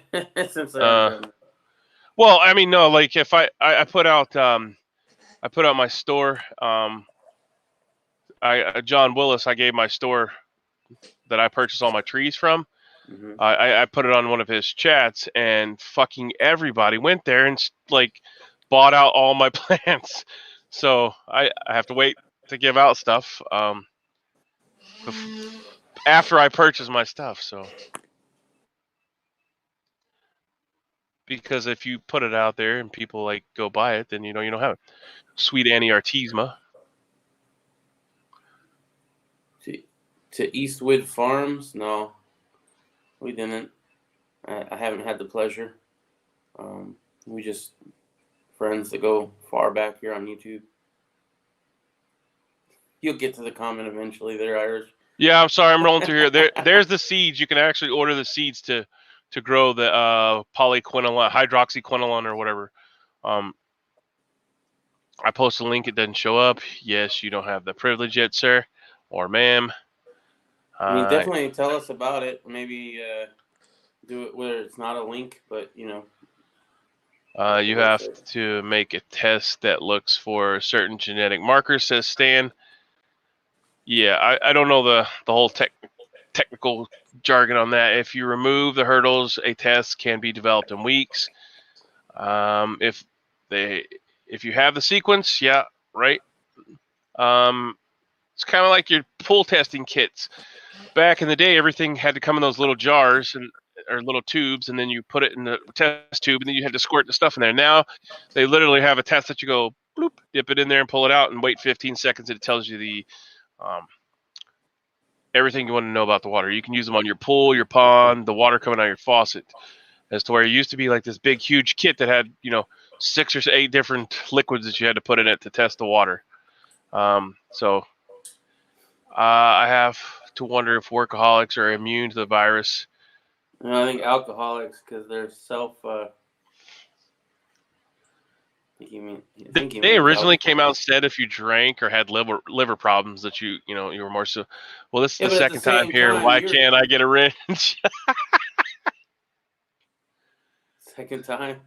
since well, I mean, no, like if I put out my store. John Willis, I gave my store that I purchased all my trees from. Mm-hmm. I put it on one of his chats, and fucking everybody went there and like bought out all my plants. So I have to wait to give out stuff after I purchase my stuff. So because if you put it out there and people like go buy it, then you don't have it. Sweet Annie Artisma. To Eastwood Farms? No, we didn't. I haven't had the pleasure. We just friends that go far back here on YouTube. You'll get to the comment eventually there, Irish. Yeah, I'm sorry, I'm rolling through here. There's the seeds. You can actually order the seeds to grow the polyquinolone, hydroxyquinolone, or whatever. I post a link. It doesn't show up. Yes, you don't have the privilege yet, sir or ma'am. I mean, definitely tell us about it. Maybe do it where it's not a link, but you have to make a test that looks for certain genetic markers, says Stan. Yeah, I don't know the whole technical jargon on that. If you remove the hurdles, a test can be developed in weeks. If you have the sequence, yeah, right. It's kind of like your pool testing kits. Back in the day, everything had to come in those little jars or little tubes, and then you put it in the test tube, and then you had to squirt the stuff in there. Now, they literally have a test that you go, bloop, dip it in there and pull it out, and wait 15 seconds, and it tells you the everything you want to know about the water. You can use them on your pool, your pond, the water coming out of your faucet. As to where it used to be like this big, huge kit that had, 6 or 8 different liquids that you had to put in it to test the water. So I have to wonder if workaholics are immune to the virus. I think alcoholics, because they're They originally came out and said if you drank or had liver problems that you were more so. Well, this is the second time here. Why can't I get a wrench? Second time?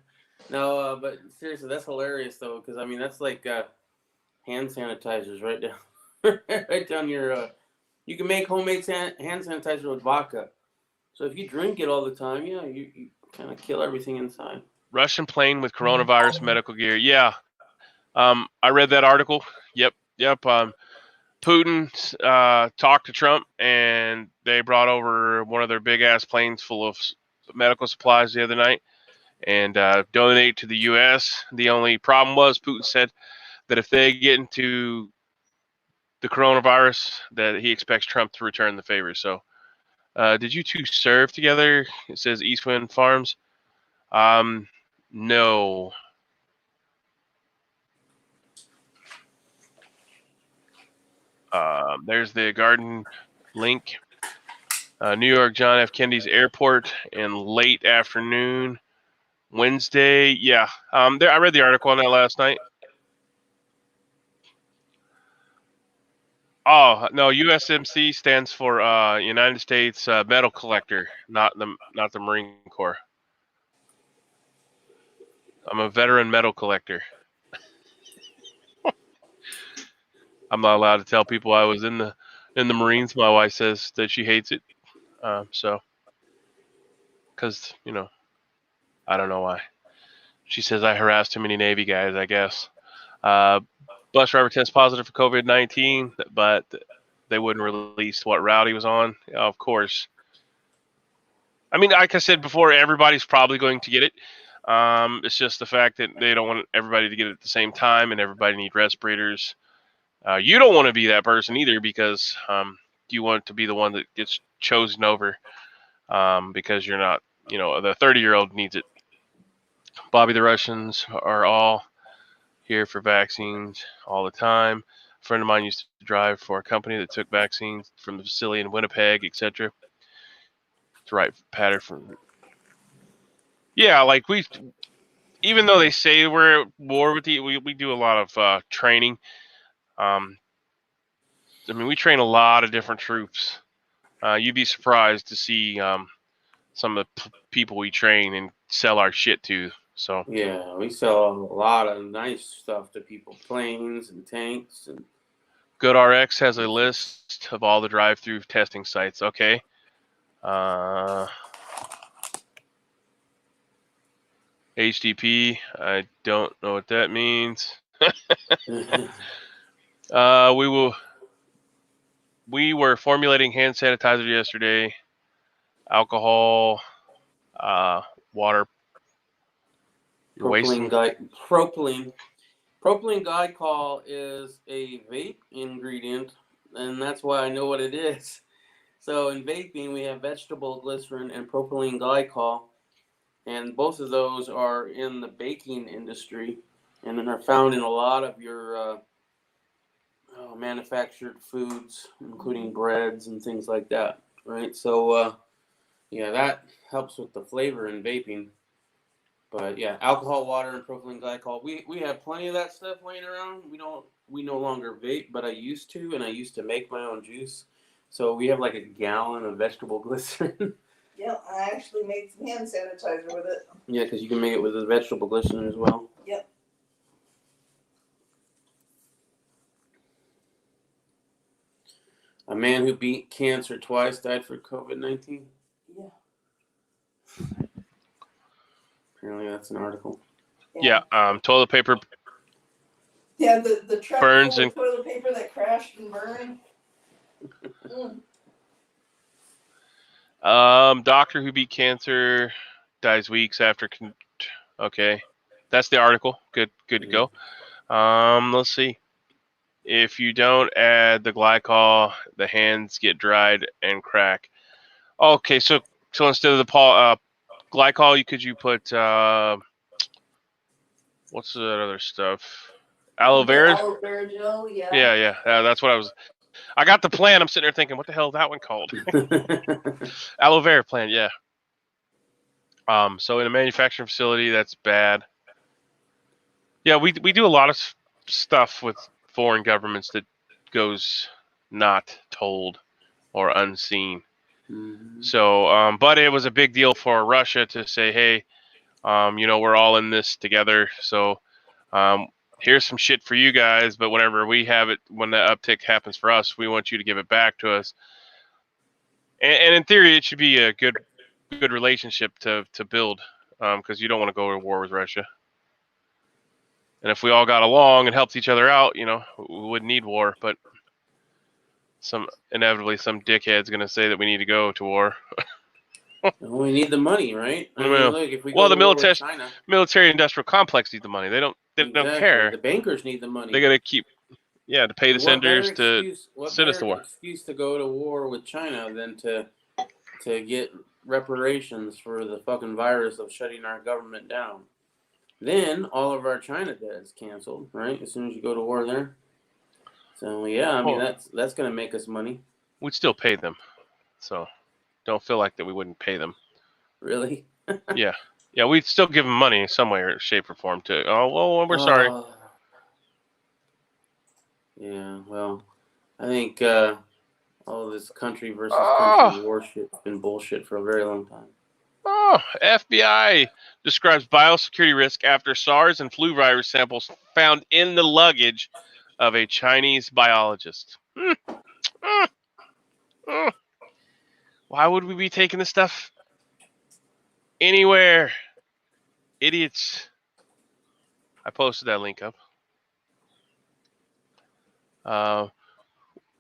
No, but seriously, that's hilarious though, because I mean that's like hand sanitizers right down, right down your. You can make homemade hand sanitizer with vodka. So if you drink it all the time, yeah, you kind of kill everything inside. Russian plane with coronavirus medical gear. Yeah. I read that article. Yep. Putin talked to Trump, and they brought over one of their big-ass planes full of medical supplies the other night and donate to the U.S. The only problem was Putin said that if they get into the coronavirus, that he expects Trump to return the favor. So did you two serve together? It says Eastwind Farms. No. There's the garden link. New York John F. Kennedy's Airport in late afternoon, Wednesday. Yeah, I read the article on that last night. Oh no, USMC stands for United States Metal Collector, not the Marine Corps. I'm a veteran metal collector. I'm not allowed to tell people I was in the Marines. My wife says that she hates it. Because I don't know why. She says I harass too many Navy guys, I guess. Bus driver tests positive for COVID-19, but they wouldn't release what route he was on. Of course. I mean, like I said before, everybody's probably going to get it. It's just the fact that they don't want everybody to get it at the same time, and everybody need respirators. You don't want to be that person either, because you want to be the one that gets chosen over because you're not, the 30-year-old needs it. Bobby, the Russians are all here for vaccines all the time. A friend of mine used to drive for a company that took vaccines from the facility in Winnipeg, etc. It's right pattern from. Yeah, like even though they say we're at war with we do a lot of training. I mean, we train a lot of different troops. You'd be surprised to see some of the people we train and sell our shit to. So yeah, we sell a lot of nice stuff to people, planes and tanks. And GoodRx has a list of all the drive-through testing sites. Okay. HTTP, I don't know what that means. We were formulating hand sanitizer yesterday. Alcohol, water. Propylene glycol is a vape ingredient, and that's why I know what it is. So in vaping, we have vegetable glycerin and propylene glycol, and both of those are in the baking industry and are found in a lot of your manufactured foods, including breads and things like that, right? So, that helps with the flavor in vaping. But yeah, alcohol, water, and propylene glycol. We have plenty of that stuff laying around. We no longer vape, but I used to, and I used to make my own juice. So we have like a gallon of vegetable glycerin. Yeah, I actually made some hand sanitizer with it. Yeah, because you can make it with the vegetable glycerin as well. Yep. A man who beat cancer twice died for COVID-19. Yeah. Apparently that's an article. Yeah, toilet paper. Yeah, the truck burns full of toilet paper that crashed and burned. Doctor who beat cancer dies weeks after. Okay, that's the article. Good to go. Let's see. If you don't add the glycol, the hands get dried and crack. Okay, so instead of the glycol, you put what's that other stuff? Aloe The vera. aloe vera gel, yeah. Yeah. That's what I was. I got the plant. I'm sitting there thinking, what the hell is that one called? Aloe vera plant. Yeah. So in a manufacturing facility, that's bad. Yeah, we do a lot of stuff with foreign governments that goes not told or unseen. Mhm. So, but it was a big deal for Russia to say, hey, we're all in this together. So, here's some shit for you guys, but whenever we have it, when the uptick happens for us, we want you to give it back to us. And in theory, it should be a good relationship to build, because you don't want to go to war with Russia. And if we all got along and helped each other out, we wouldn't need war. But inevitably some dickhead's going to say that we need to go to war. Well, we need the money, right? I mean, Well, look, if we go the to war with China, military industrial complex need the money. They don't exactly. care. The bankers need the money. They got to keep, to pay the senders to send us to war. What better excuse to go to war with China than to get reparations for the fucking virus of shutting our government down? Then all of our China debt is canceled, right? As soon as you go to war there. So yeah, I mean that's gonna make us money. We'd still pay them, so don't feel like that we wouldn't pay them. Really? Yeah, we'd still give them money in some way or shape or form too. Oh well, we're sorry. Yeah, well, I think all this country versus country war shit has been bullshit for a very long time. FBI describes biosecurity risk after SARS and flu virus samples found in the luggage of a Chinese biologist. Why would we be taking this stuff anywhere? Idiots. I posted that link up.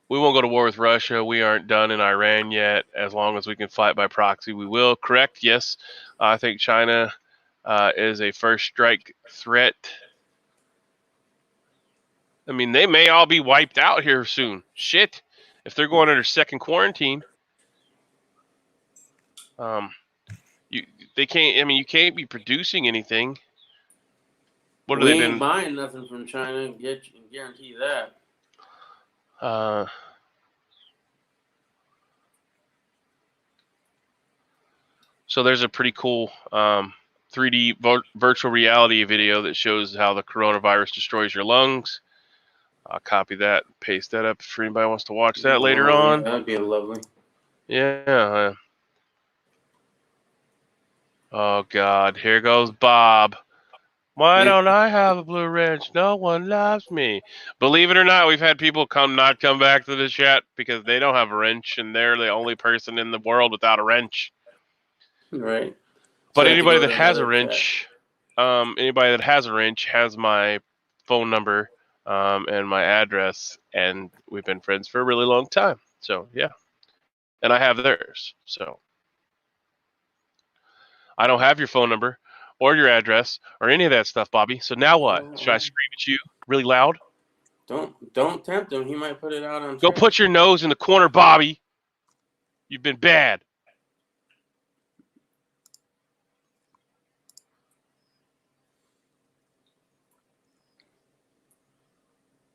We won't go to war with Russia. We aren't done in Iran yet. As long as we can fight by proxy, we will. Correct? Yes. I think China is a first strike threat. I mean, they may all be wiped out here soon. Shit. If they're going under second quarantine, they can't. I mean, you can't be producing anything. What are we they ain't doing? buying nothing from China. Guarantee you that. So there's a pretty cool 3D virtual reality video that shows how the coronavirus destroys your lungs. I'll copy that, paste that up if anybody wants to watch that later on. That'd be lovely. Yeah. Oh God, here goes Bob. Why don't I have a blue wrench? No one loves me. Believe it or not, we've had people not come back to the chat because they don't have a wrench and they're the only person in the world without a wrench. Right. But anybody that has a wrench, has my phone number and my address, and we've been friends for a really long time. So yeah, and I have theirs. So I don't have your phone number or your address or any of that stuff, Bobby. So now what? Should I scream at you really loud? Don't tempt him. He might put it out on. Go put your nose in the corner, Bobby. You've been bad.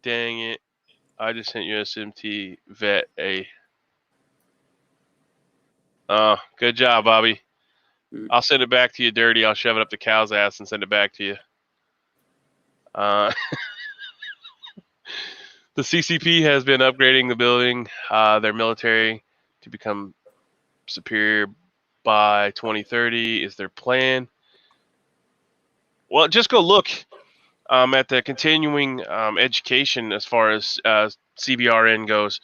Dang it. I just sent USMC Vet a... Oh, good job, Bobby. I'll send it back to you dirty. I'll shove it up the cow's ass and send it back to you. The CCP has been upgrading the building, their military, to become superior by 2030 is their plan. Well, just go look at the continuing education as far as CBRN goes.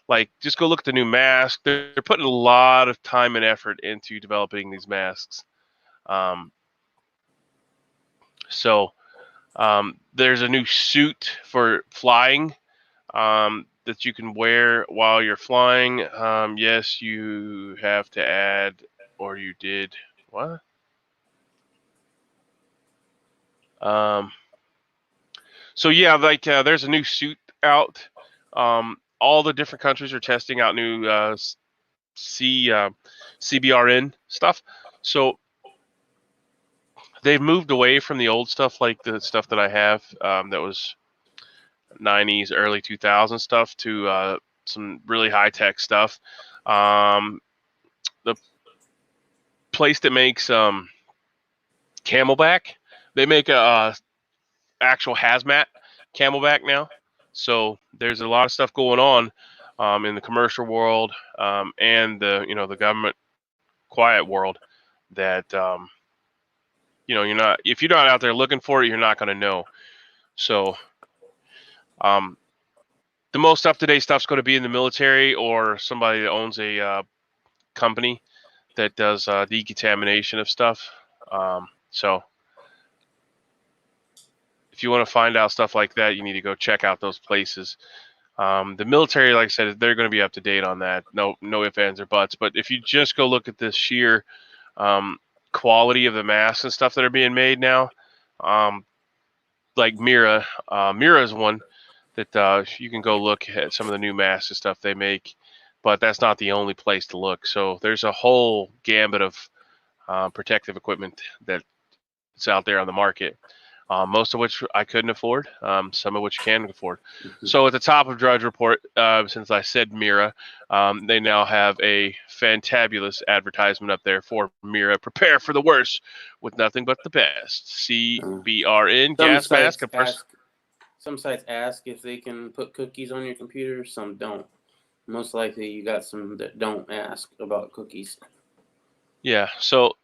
Like, just go look at the new mask. They're putting a lot of time and effort into developing these masks. There's a new suit for flying that you can wear while you're flying. Yes, you have to add, or you did. What? So yeah, like there's a new suit out. All the different countries are testing out new CBRN stuff. So they've moved away from the old stuff, like the stuff that I have that was 90s, early 2000s stuff, to some really high tech stuff. The place that makes Camelback, they make a actual hazmat Camelback now. So there's a lot of stuff going on in the commercial world and the government quiet world that you're not, if you're not out there looking for it, you're not going to know. So the most up-to-date stuff's going to be in the military or somebody that owns a company that does decontamination of stuff. So if you want to find out stuff like that, you need to go check out those places. The military, like I said, they're going to be up to date on that. No ifs, ands, or buts. But if you just go look at the sheer quality of the masks and stuff that are being made now, like Mira is one that you can go look at some of the new masks and stuff they make. But that's not the only place to look. So there's a whole gambit of protective equipment that's out there on the market. Most of which I couldn't afford, some of which can afford. So at the top of Drudge Report, since I said Mira, they now have a fantabulous advertisement up there for Mira. Prepare for the worst with nothing but the best. CBRN, gas mask. Some sites ask if they can put cookies on your computer. Some don't. Most likely you got some that don't ask about cookies. Yeah, so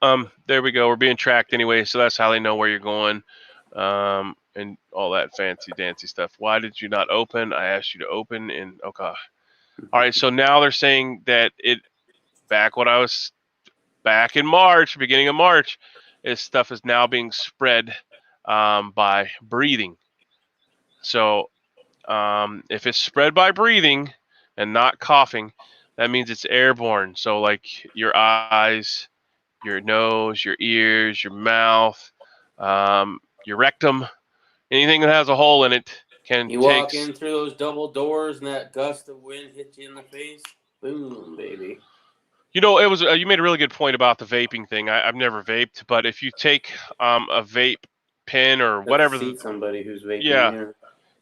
there we go. We're being tracked anyway, so that's how they know where you're going. And all that fancy dancy stuff. Why did you not open? I asked you to open, and okay. All right, so now they're saying that back in March, beginning of March, this stuff is now being spread by breathing. So if it's spread by breathing and not coughing, that means it's airborne. So like your eyes, your nose, your ears, your mouth, your rectum, anything that has a hole in it can walk in through those double doors and that gust of wind hits you in the face. Boom, baby. It was you made a really good point about the vaping thing. I've never vaped, but if you take a vape pen or whatever, see somebody who's vaping.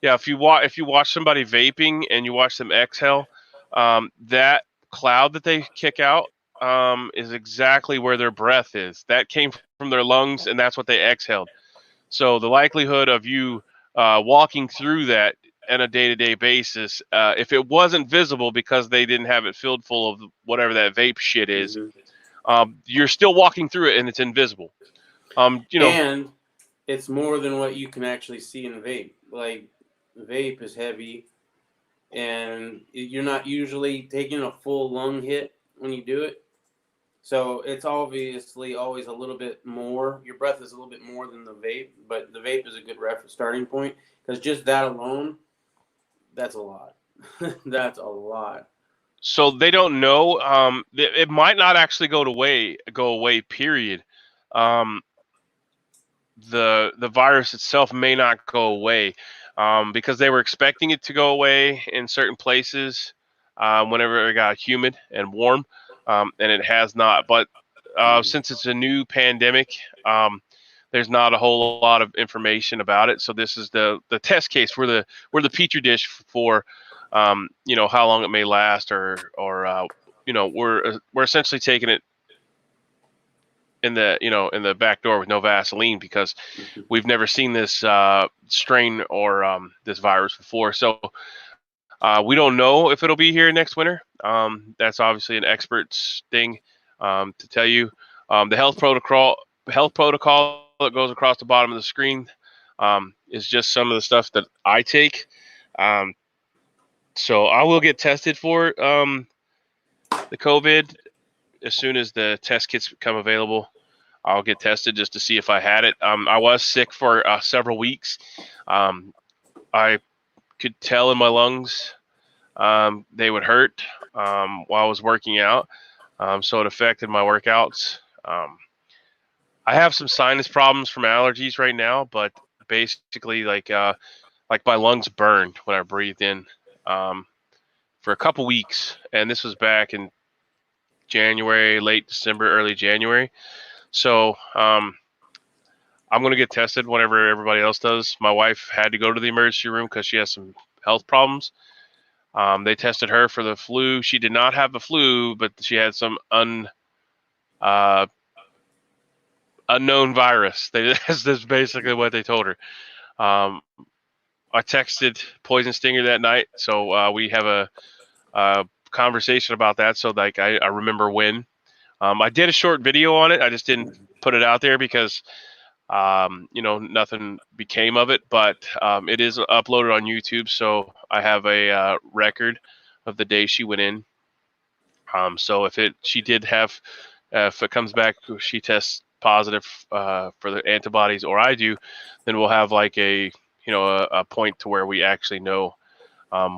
Yeah. If you watch somebody vaping and you watch them exhale, that cloud that they kick out is exactly where their breath is. That came from their lungs, and that's what they exhaled. So the likelihood of you walking through that on a day-to-day basis, if it wasn't visible because they didn't have it filled full of whatever that vape shit is, you're still walking through it and it's invisible. And it's more than what you can actually see in vape. Like vape is heavy, and you're not usually taking a full lung hit when you do it. So it's obviously always a little bit more. Your breath is a little bit more than the vape, but the vape is a good reference starting point because just that alone, that's a lot. That's a lot. So they don't know. It might not actually go away. Period. The virus itself may not go away because they were expecting it to go away in certain places whenever it got humid and warm. And it has not. But since it's a new pandemic, there's not a whole lot of information about it. So this is the test case. We're the petri dish for how long it may last, or we're essentially taking it in the back door with no Vaseline because we've never seen this strain or this virus before. So we don't know if it'll be here next winter. That's obviously an expert's thing to tell you. The health protocol that goes across the bottom of the screen is just some of the stuff that I take. So I will get tested for the COVID as soon as the test kits become available. I'll get tested just to see if I had it. I was sick for several weeks. I could tell in my lungs they would hurt while I was working out, so it affected my workouts. I have some sinus problems from allergies right now, but basically, like like my lungs burned when I breathed in for a couple weeks, and this was back in January, late December, early January. So I'm gonna get tested whenever everybody else does. My wife had to go to the emergency room because she has some health problems. They tested her for the flu. She did not have the flu, but she had some unknown virus. That's basically what they told her. I texted Poison Stinger that night, so we have a conversation about that. So like I remember when. I did a short video on it. I just didn't put it out there because nothing became of it. But it is uploaded on YouTube, so I have a record of the day she went in. So if it comes back, she tests positive for the antibodies, or I do, then we'll have like a point to where we actually know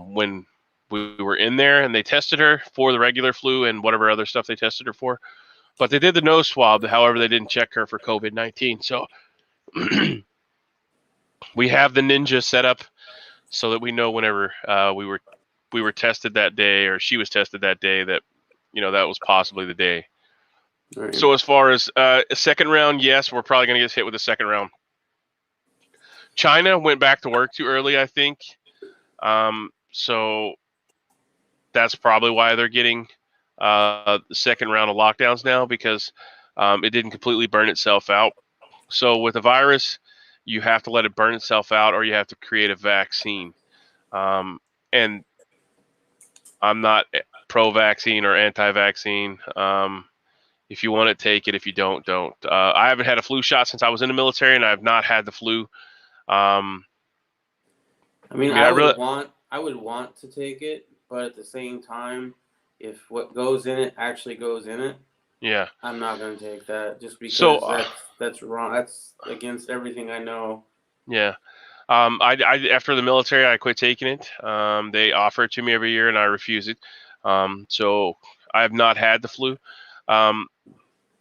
when we were in there and they tested her for the regular flu and whatever other stuff they tested her for. But they did the nose swab. However, they didn't check her for COVID-19. So we have the Ninja set up so that we know whenever we were tested that day, or she was tested that day, that that was possibly the day. Right. So as far as a second round, yes, we're probably going to get hit with a second round. China went back to work too early, I think. So that's probably why they're getting the second round of lockdowns now, because it didn't completely burn itself out. So with a virus, you have to let it burn itself out, or you have to create a vaccine. And I'm not pro-vaccine or anti-vaccine. If you want it, take it. If you don't, don't. I haven't had a flu shot since I was in the military, and I've not had the flu. I would want to take it, but at the same time, if what goes in it actually goes in it, yeah, I'm not going to take that just because that's wrong. That's against everything I know. Yeah. I after the military, I quit taking it. They offer it to me every year, and I refuse it. So I have not had the flu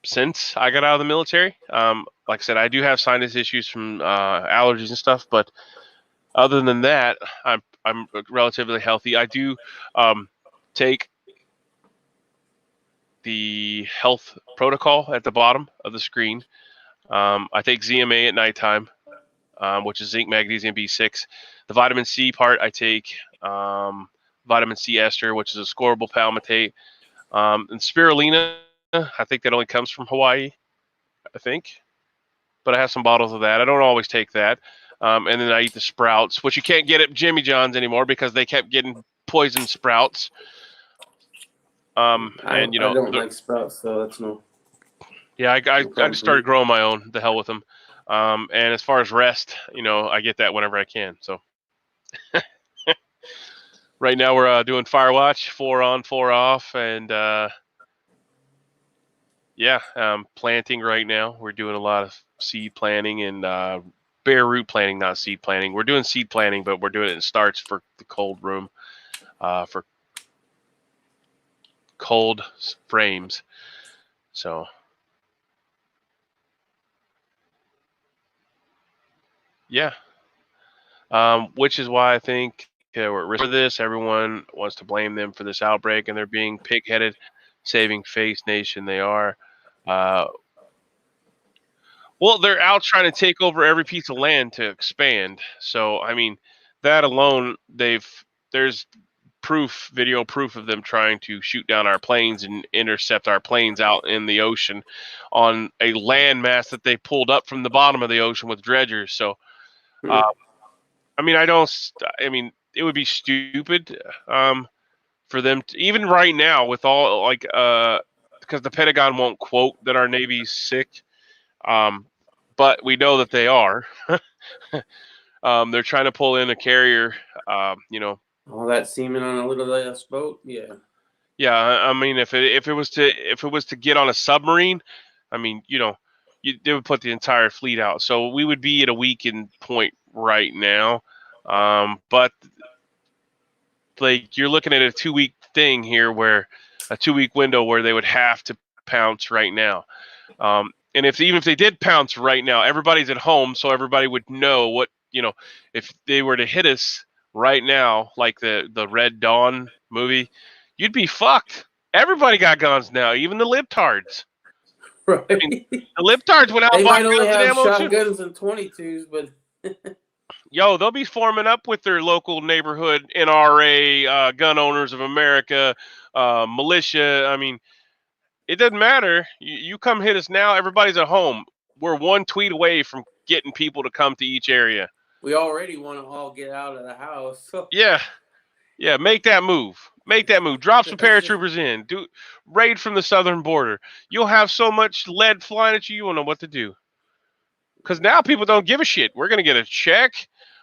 since I got out of the military. Like I said, I do have sinus issues from allergies and stuff, but other than that, I'm relatively healthy. I do take the health protocol at the bottom of the screen. I take ZMA at nighttime, which is zinc, magnesium, B6. The vitamin C part, I take vitamin C ester, which is a scorable palmitate. And spirulina, I think that only comes from Hawaii, I think. But I have some bottles of that. I don't always take that. And then I eat the sprouts, which you can't get at Jimmy John's anymore because they kept getting poison sprouts. I don't like sprouts, so that's no. Yeah, I just started growing my own. The hell with them. And as far as rest, I get that whenever I can. So right now we're doing Firewatch, 4 on, 4 off, and planting right now. We're doing a lot of seed planting and bare root planting, not seed planting. We're doing seed planting, but we're doing it in starts for the cold room, for cold frames. So yeah, which is why I think we're at risk for this. Everyone wants to blame them for this outbreak, and they're being pig-headed, saving face nation they are. Well, they're out trying to take over every piece of land to expand. So, I mean, that alone, there's video proof of them trying to shoot down our planes and intercept our planes out in the ocean on a landmass that they pulled up from the bottom of the ocean with dredgers. So, it would be stupid for them to, even right now with all because the Pentagon won't quote that our Navy's sick. But we know that they are. They're trying to pull in a carrier, all that semen on a little ass boat, yeah. Yeah, I mean, if it was to get on a submarine, I mean, they would put the entire fleet out. So we would be at a weakened point right now. But like you're looking at a 2-week thing here, where a 2-week window where they would have to pounce right now. And even if they did pounce right now, everybody's at home, so everybody would know what if they were to hit us right now, like the Red Dawn movie, you'd be fucked. Everybody got guns now, even the libtards. Right. I mean, the libtards went out They buying might only guns and have ammo too. shotguns and 22s, but Yo, they'll be forming up with their local neighborhood NRA, Gun Owners of America, militia. I mean, it doesn't matter. You come hit us now, everybody's at home. We're one tweet away from getting people to come to each area. we already want to all get out of the house. So. Yeah, make that move. Make that move. Drop some paratroopers in. Do raid from the southern border. You'll have so much lead flying at you, you won't know what to do. Because now people don't give a shit. We're going to get a check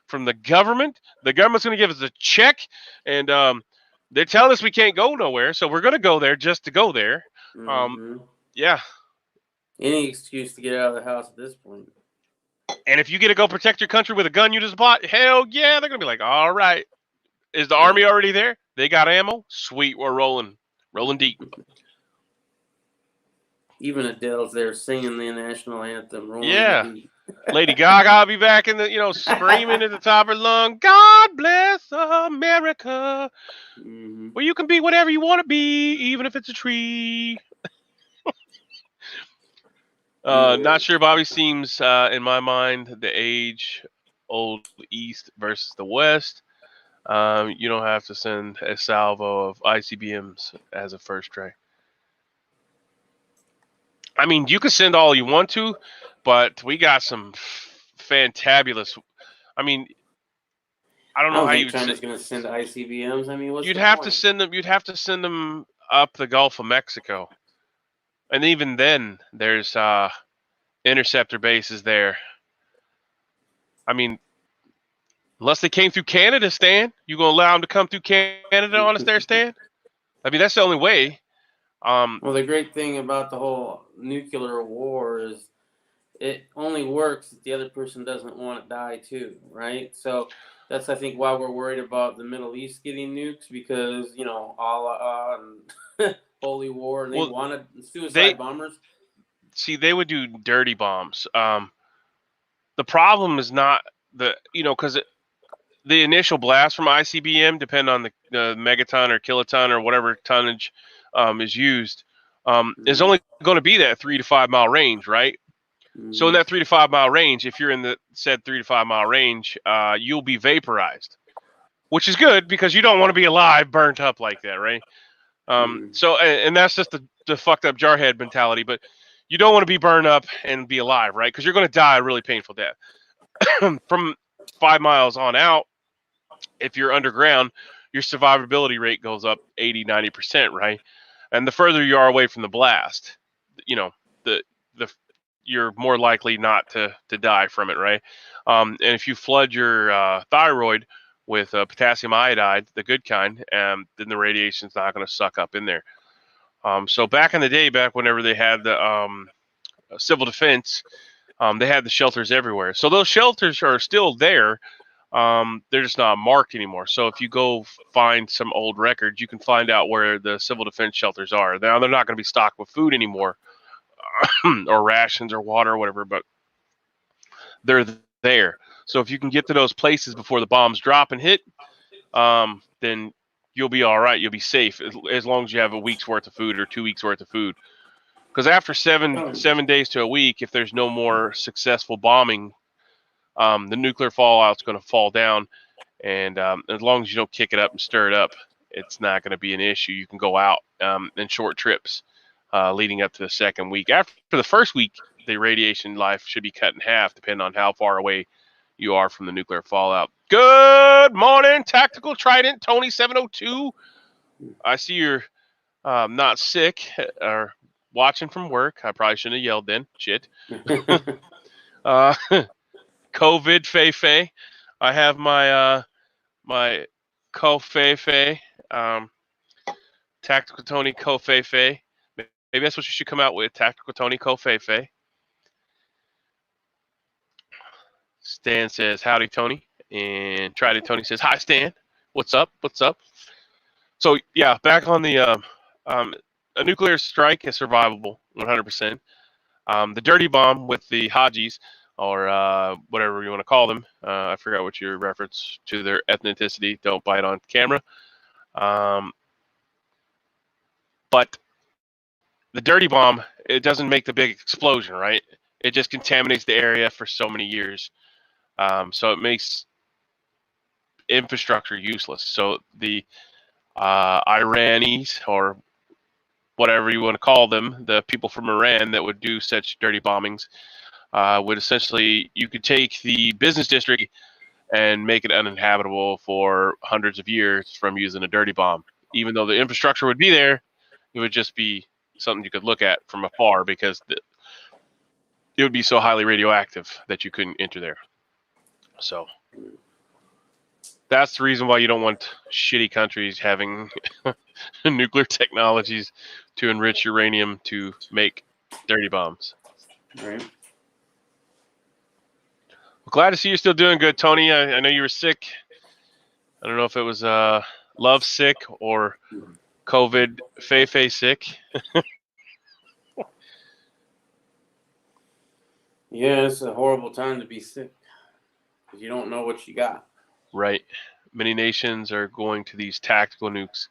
from the government. The government's going to give us a check, and they're telling us we can't go nowhere, so we're going to go there just to go there. Yeah. Any excuse to get out of the house at this point. And if you get to go protect your country with a gun you just bought, hell yeah, they're going to be like, all right. Is the Army already there? They got ammo? Sweet, we're rolling. Rolling deep. Even Adele's there singing the national anthem. Rolling deep. Lady Gaga will be back in the, screaming at the top of her lung, God bless America. Well, you can be whatever you want to be, even if it's a tree. Not sure Bobby seems, in my mind, the age old East versus the West. You don't have to send a salvo of ICBMs as a first try. I mean, you can send all you want to, but we got some fantabulous. I mean, I don't know how China's going to send ICBMs. I mean, you'd have to send them. You'd have to send them up the Gulf of Mexico, and even then, there's interceptor bases there. I mean, unless they came through Canada, Stan, you gonna allow them to come through Canada on us there, Stan? I mean, that's the only way. Well, the great thing about the whole nuclear war is it only works if the other person doesn't want to die too, right? So that's, I think, why we're worried about the Middle East getting nukes, because, Allah and holy war, and they wanted suicide bombers. See, they would do dirty bombs. The problem is not because the initial blast from ICBM depend on the megaton or kiloton or whatever tonnage is used, is only going to be that 3 to 5 mile range, right? So in that 3 to 5 mile range, if you're in the said 3 to 5 mile range, you'll be vaporized, which is good because you don't want to be alive, burnt up like that, right? So, and that's just the fucked up jarhead mentality, but you don't want to be burned up and be alive, right? Because you're going to die a really painful death. From 5 miles on out, if you're underground, your survivability rate goes up 80, 90%, right? And the further you are away from the blast, you're more likely not to die from it, right? And if you flood your thyroid with potassium iodide, the good kind, then the radiation's not going to suck up in there. So back in the day, back whenever they had the civil defense, they had the shelters everywhere. So those shelters are still there. They're just not marked anymore. So if you go find some old records, you can find out where the civil defense shelters are. Now they're not going to be stocked with food anymore, or rations or water or whatever, but they're there. So if you can get to those places before the bombs drop and hit, then you'll be all right. You'll be safe as long as you have a week's worth of food or 2 weeks worth of food. Because after 7 days to a week, if there's no more successful bombing, the nuclear fallout's going to fall down, and as long as you don't kick it up and stir it up, it's not going to be an issue. You can go out in short trips leading up to the second week. After the first week, the radiation life should be cut in half, depending on how far away you are from the nuclear fallout. Good morning, Tactical Trident, Tony 702. I see you're not sick or watching from work. I probably shouldn't have yelled then. Shit. COVID Fei. I have my my Co-Fei, Tactical Tony Co-Fei. Maybe that's what you should come out with, Tactical Tony Co-Fei. Stan says, howdy, Tony. And Trident Tony says, hi, Stan. What's up? So, yeah, back on the a nuclear strike is survivable, 100%. The dirty bomb with the Hajis or whatever you want to call them. I forgot what your reference to their ethnicity. Don't bite on camera. But the dirty bomb, it doesn't make the big explosion, right? It just contaminates the area for so many years. So it makes infrastructure useless. So the Iranis, or whatever you want to call them, the people from Iran that would do such dirty bombings, would essentially, you could take the business district and make it uninhabitable for hundreds of years from using a dirty bomb. Even though the infrastructure would be there, it would just be something you could look at from afar because it would be so highly radioactive that you couldn't enter there. So that's the reason why you don't want shitty countries having nuclear technologies to enrich uranium to make dirty bombs. Right. Well, glad to see you're still doing good, Tony. I know you were sick. I don't know if it was love sick or COVID Fei sick. Yeah, it's a horrible time to be sick because you don't know what you got. Right. Many nations are going to these tactical nukes.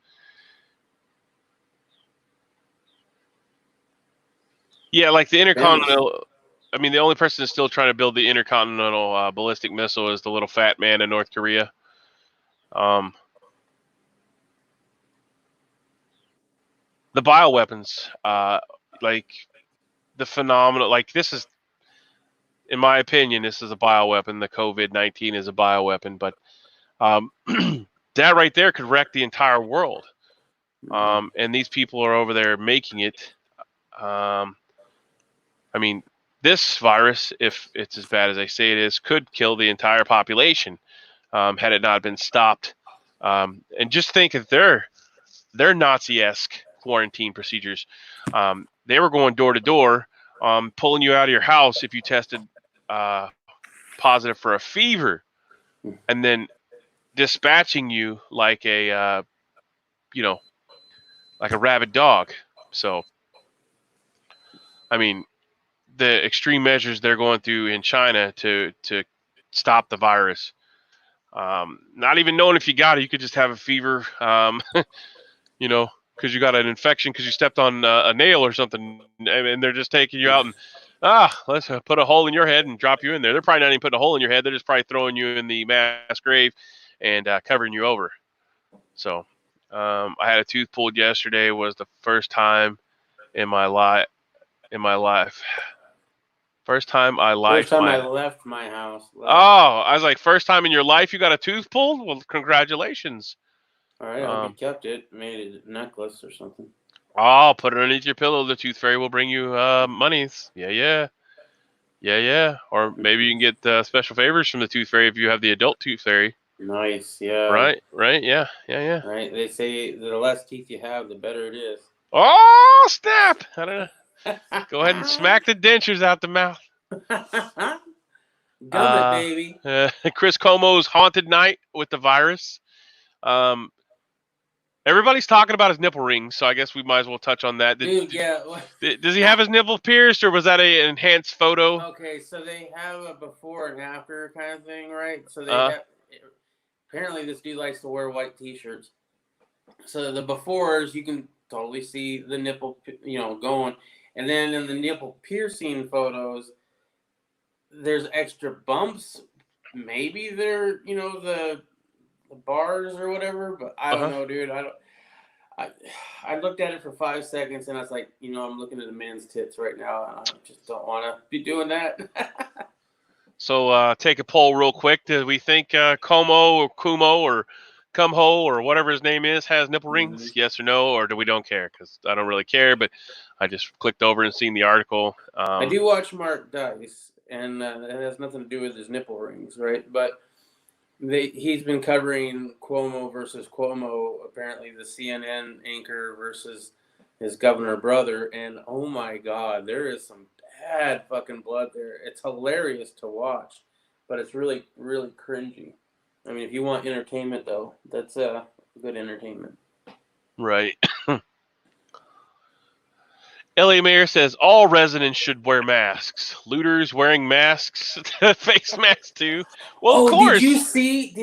Yeah, like the intercontinental. I mean, the only person that's still trying to build the intercontinental ballistic missile is the little fat man in North Korea. The bioweapons, like the phenomenal, like this is, in my opinion, this is a bioweapon. The COVID-19 is a bioweapon, but that right there could wreck the entire world. And these people are over there making it. I mean, this virus, if it's as bad as they say it is, could kill the entire population had it not been stopped. And just think of their Nazi-esque quarantine procedures. They were going door to door, pulling you out of your house if you tested positive for a fever, and then dispatching you like a like a rabid dog. So, I mean, the extreme measures they're going through in China to stop the virus. Not even knowing if you got it, you could just have a fever, because you got an infection because you stepped on a nail or something, and they're just taking you out and let's put a hole in your head and drop you in there. They're probably not even putting a hole in your head. They're just probably throwing you in the mass grave and covering you over. So I had a tooth pulled yesterday. Was the first time in my life. First time I left my house. Oh, I was like, first time in your life you got a tooth pulled? Well, congratulations. All right, I hope you kept it, made a necklace or something. Oh, put it underneath your pillow. The tooth fairy will bring you monies. Yeah. Or maybe you can get special favors from the tooth fairy if you have the adult tooth fairy. Nice, yeah. Right, yeah. Right, they say the less teeth you have, the better it is. Oh, snap! I don't know. Go ahead and smack the dentures out the mouth. Gum it, baby. Chris Cuomo's haunted night with the virus. Everybody's talking about his nipple rings, so I guess we might as well touch on that. Does he have his nipple pierced, or was that an enhanced photo? Okay, so they have a before and after kind of thing, right? So they have, apparently this dude likes to wear white T-shirts. So the befores, you can totally see the nipple, going. And then in the nipple piercing photos, there's extra bumps. Maybe they're, the bars or whatever, but I don't know, dude. I looked at it for 5 seconds and I was like, I'm looking at a man's tits right now, and I just don't want to be doing that. So take a poll real quick. Do we think Como or Kumo or Cumho or whatever his name is has nipple rings? Yes or no, or do we don't care? Because I don't really care, but I just clicked over and seen the article. I do watch Mark Dice, and it has nothing to do with his nipple rings, right? But he's been covering Cuomo versus Cuomo, apparently the CNN anchor versus his governor brother, and oh my God, there is some bad fucking blood there. It's hilarious to watch, but it's really, really cringy. I mean, if you want entertainment, though, that's good entertainment. Right. LA Mayor says all residents should wear masks. Looters wearing masks, face masks too. Well, of Oh, did you course. see?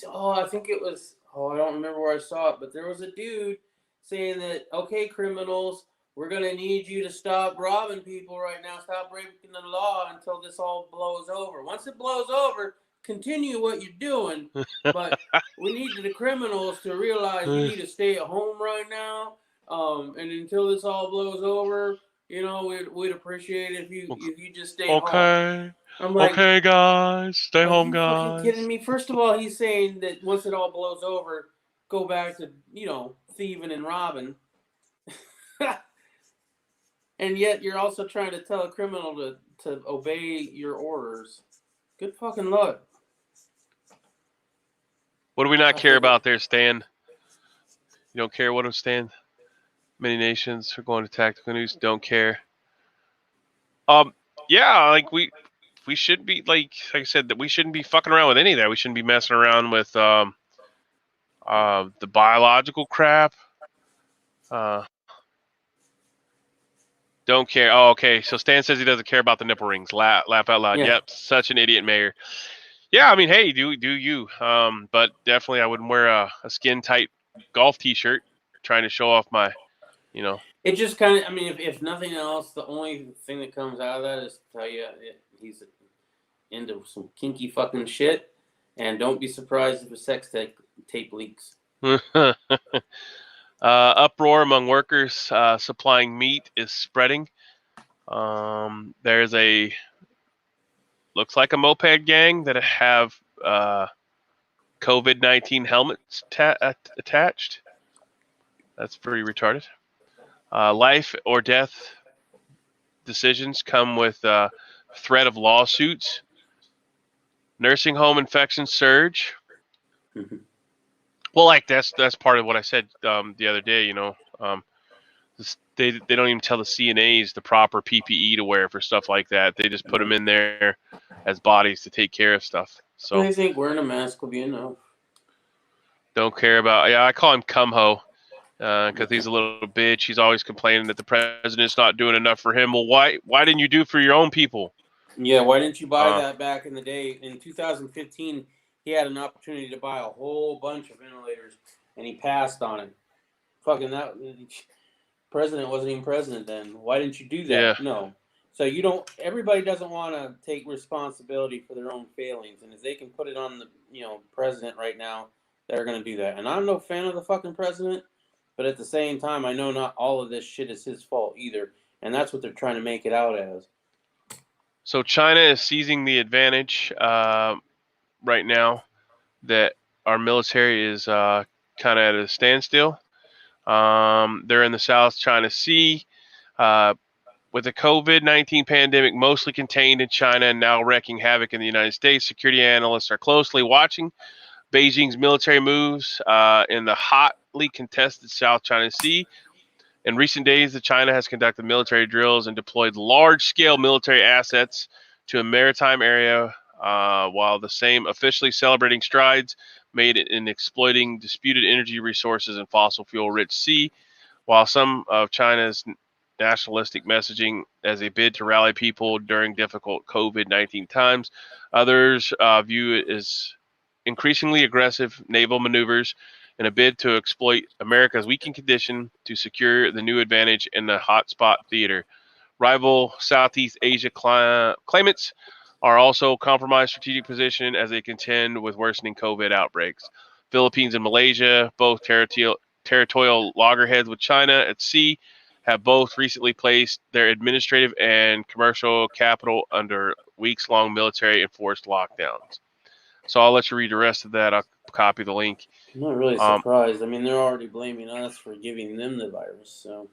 Oh, I think it was. Oh, I don't remember where I saw it, but there was a dude saying that, okay, criminals, we're gonna need you to stop robbing people right now. Stop breaking the law until this all blows over. Once it blows over, continue what you're doing. But we need the criminals to realize you need to stay at home right now. And until this all blows over, we'd appreciate it if you just stay home. Okay. I'm like, Okay, guys. Stay are home, you fucking kidding guys. me? First of all, he's saying that once it all blows over, go back to, thieving and robbing. And yet you're also trying to tell a criminal to obey your orders. Good fucking luck. What do we not care about there, Stan? You don't care what I'm Stan? Many nations are going to tactical news. Don't care. Yeah, like we should be like I said that we shouldn't be fucking around with any of that. We shouldn't be messing around with the biological crap. Don't care. Oh, okay. So Stan says he doesn't care about the nipple rings. Laugh out loud. Yeah. Yep, such an idiot, Mayor. Yeah, I mean, hey, do you? But definitely, I wouldn't wear a skin tight golf T-shirt trying to show off my, It just kind of, I mean, if nothing else, the only thing that comes out of that is to tell you he's into some kinky fucking shit. And don't be surprised if a sex tape leaks. Uproar among workers supplying meat is spreading. There's looks like a moped gang that have COVID-19 helmets attached. That's pretty retarded. Life or death decisions come with threat of lawsuits. Nursing home infections surge. Mm-hmm. Well, like that's part of what I said the other day. They don't even tell the CNAs the proper PPE to wear for stuff like that. They just put them in there as bodies to take care of stuff. So I think wearing a mask will be enough. Don't care about. Yeah, I call him Cumho because he's a little bitch. He's always complaining that the president's not doing enough for him. Well, why didn't you do for your own people? Yeah, why didn't you buy that back in the day? In 2015, he had an opportunity to buy a whole bunch of ventilators, and he passed on it. Fucking that president wasn't even president then. Why didn't you do that? Yeah. No. So you don't. Everybody doesn't want to take responsibility for their own failings, and if they can put it on the president right now, they're gonna do that. And I'm no fan of the fucking president, but at the same time, I know not all of this shit is his fault either, and that's what they're trying to make it out as. So China is seizing the advantage right now that our military is kind of at a standstill. They're in the South China Sea. With the COVID-19 pandemic mostly contained in China and now wreaking havoc in the United States, security analysts are closely watching Beijing's military moves in the hotly contested South China Sea. In recent days, China has conducted military drills and deployed large-scale military assets to a maritime area, while the same officially celebrating strides made in exploiting disputed energy resources in fossil fuel-rich sea. While some of China's nationalistic messaging as a bid to rally people during difficult COVID-19 times, others view it as increasingly aggressive naval maneuvers in a bid to exploit America's weakened condition to secure the new advantage in the hotspot theater. Rival Southeast Asia claimants are also compromised strategic position as they contend with worsening COVID outbreaks. Philippines and Malaysia, both territorial loggerheads with China at sea, have both recently placed their administrative and commercial capital under weeks-long military enforced lockdowns. So I'll let you read the rest of that. I'll copy the link. I'm not really surprised. I mean, they're already blaming us for giving them the virus, so.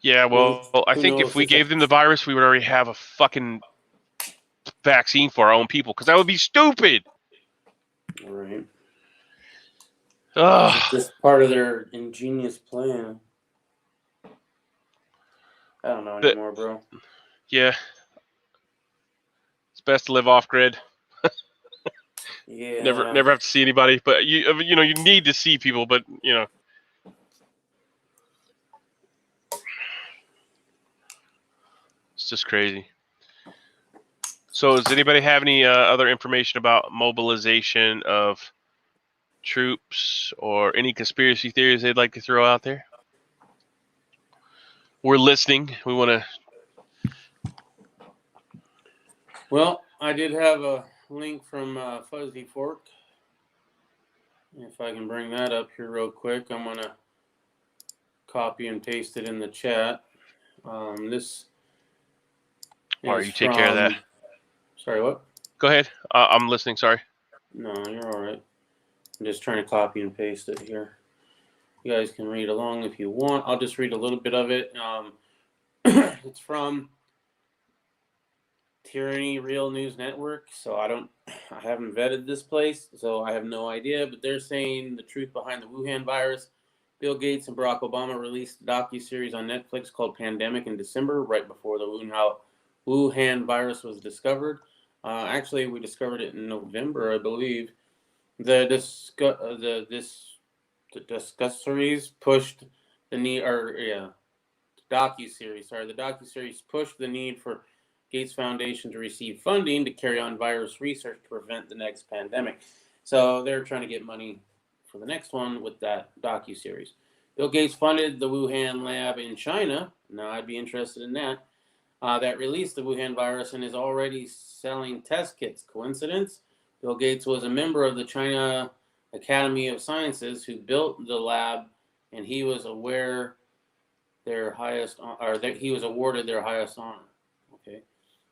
Yeah, well, I think if we gave them the virus, we would already have a fucking vaccine for our own people, because that would be stupid. All right. Ugh. It's just part of their ingenious plan. I don't know anymore, bro. Yeah. It's best to live off grid. Yeah. Never have to see anybody, but you need to see people, but just crazy. So does anybody have any other information about mobilization of troops or any conspiracy theories they'd like to throw out there? We're listening. We want to. Well, I did have a link from Fuzzy Fork. If I can bring that up here real quick, I'm going to copy and paste it in the chat. This Or is you take care of that. Sorry, what? Go ahead. I'm listening. Sorry. No, you're all right. I'm just trying to copy and paste it here. You guys can read along if you want. I'll just read a little bit of it. It's from Tyranny Real News Network. So I haven't vetted this place, so I have no idea. But they're saying the truth behind the Wuhan virus. Bill Gates and Barack Obama released a docuseries on Netflix called Pandemic in December, right before the Wuhan virus was discovered. Actually, we discovered it in November, I believe. The docuseries pushed the need, the docuseries pushed the need for Gates Foundation to receive funding to carry on virus research to prevent the next pandemic. So they're trying to get money for the next one with that docuseries. Bill Gates funded the Wuhan lab in China. Now I'd be interested in that. That released the Wuhan virus and is already selling test kits. Coincidence? Bill Gates was a member of the China Academy of Sciences who built the lab, and he was awarded their highest honor. Okay.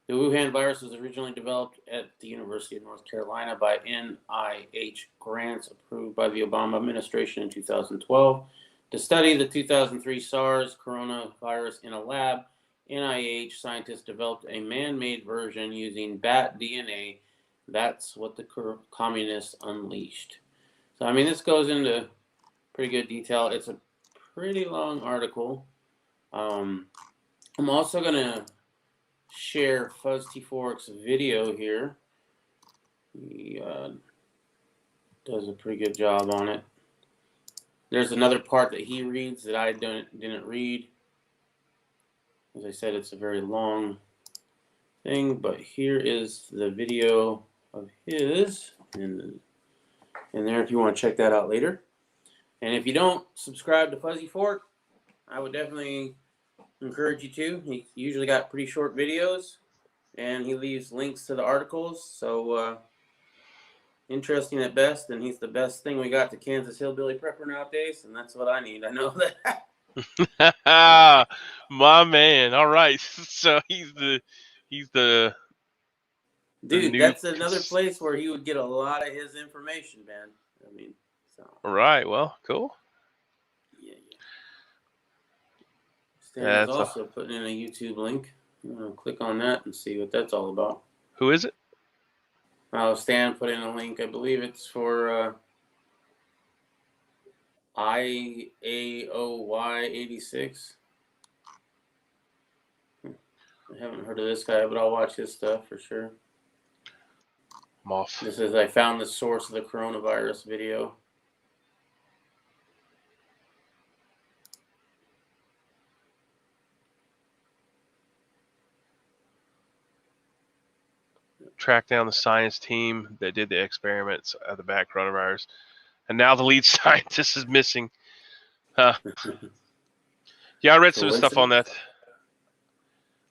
The Wuhan virus was originally developed at the University of North Carolina by NIH grants approved by the Obama administration in 2012 to study the 2003 SARS coronavirus in a lab. NIH scientists developed a man-made version using bat DNA. That's what the communists unleashed. So, I mean, this goes into pretty good detail. It's a pretty long article. I'm also going to share Fuzz T Fork's video here. He does a pretty good job on it. There's another part that he reads that I didn't read. As I said, it's a very long thing, but here is the video of his in there if you want to check that out later. And if you don't subscribe to Fuzzy Fork, I would definitely encourage you to. He usually got pretty short videos, and he leaves links to the articles. So interesting at best, and he's the best thing we got to Kansas Hillbilly Prepper nowadays, and that's what I need. I know that. My man. All right. So he's the dude. That's another place where he would get a lot of his information, man. I mean, so. All right. Well, cool. Yeah. Stan is also putting in a YouTube link. I'm gonna click on that and see what that's all about. Who is it? Stan put in a link. I believe it's for IAOY86. I haven't heard of this guy, but I'll watch his stuff for sure. I'm off. This is, I found the source of the coronavirus video. Track down the science team that did the experiments of the bat coronavirus. And now the lead scientist is missing. Yeah, I read some stuff on that.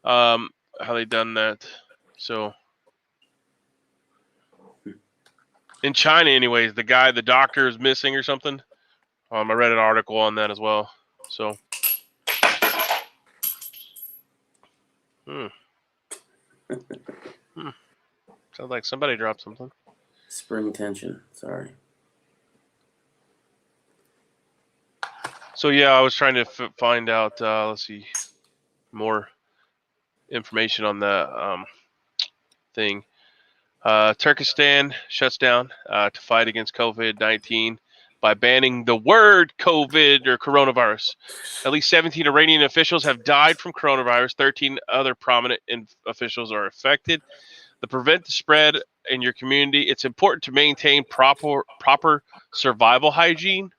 How they done that. So in China anyways, the doctor is missing or something. I read an article on that as well. So Sounds like somebody dropped something. Spring tension. Sorry. So yeah, I was trying to find out. Let's see, more information on the thing. Turkestan shuts down to fight against COVID-19 by banning the word COVID or coronavirus. At least 17 Iranian officials have died from coronavirus. 13 other prominent officials are affected. To prevent the spread in your community, it's important to maintain proper survival hygiene.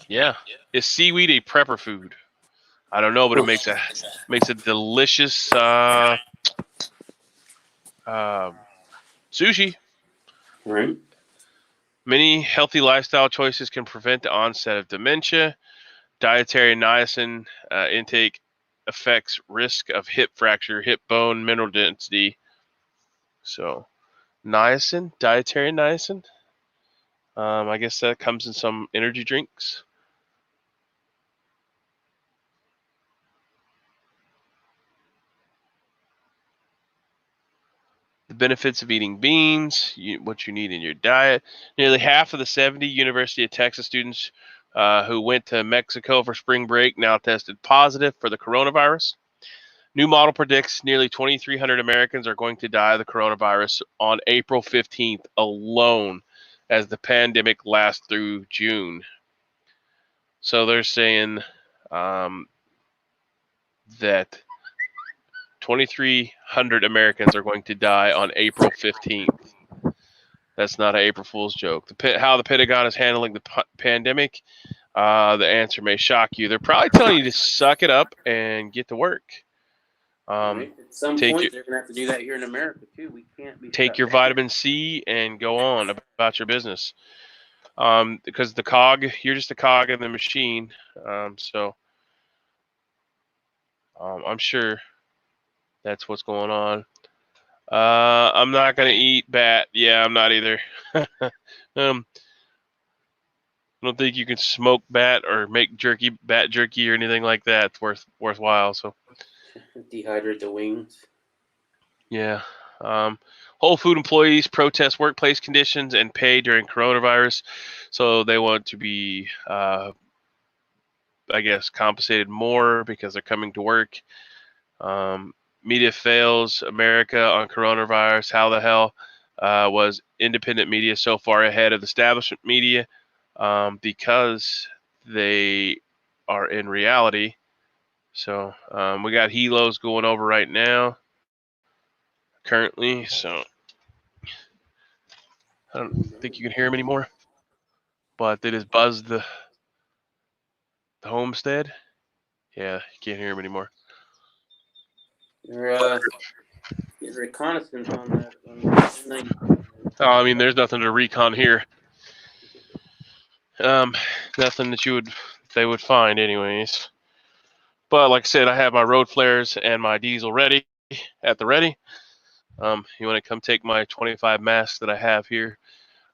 Yeah. Is seaweed a prepper food? I don't know, but it makes a delicious sushi. Right. Many healthy lifestyle choices can prevent the onset of dementia. Dietary niacin intake affects risk of hip fracture, hip bone mineral density. So, niacin, dietary niacin. I guess that comes in some energy drinks. The benefits of eating beans, what you need in your diet. Nearly half of the 70 University of Texas students who went to Mexico for spring break now tested positive for the coronavirus. New model predicts nearly 2,300 Americans are going to die of the coronavirus on April 15th alone as the pandemic lasts through June. So they're saying that 2,300 Americans are going to die on April 15th. That's not an April Fool's joke. How the Pentagon is handling the pandemic, the answer may shock you. They're probably telling you to suck it up and get to work. Right. At some point, they're going to have to do that here in America, too. We can't be take your vitamin C and go on about your business. Because the cog, you're just a cog in the machine. So I'm sure that's what's going on. I'm not going to eat bat. Yeah, I'm not either. I don't think you can smoke bat or make bat jerky or anything like that. It's worthwhile. So dehydrate the wings. Yeah. Whole Food employees protest workplace conditions and pay during coronavirus. So they want to be, I guess, compensated more because they're coming to work. Media fails America on coronavirus. How the hell was independent media so far ahead of the establishment media? Because they are in reality. So we got helos going over right now. Currently, so I don't think you can hear him anymore, but they just buzzed the homestead. Yeah, you can't hear him anymore. They're getting reconnaissance on that. Oh, I mean, there's nothing to recon here. Nothing that they would find anyways. But like I said, I have my road flares and my diesel ready at the ready. You want to come take my 25 masks that I have here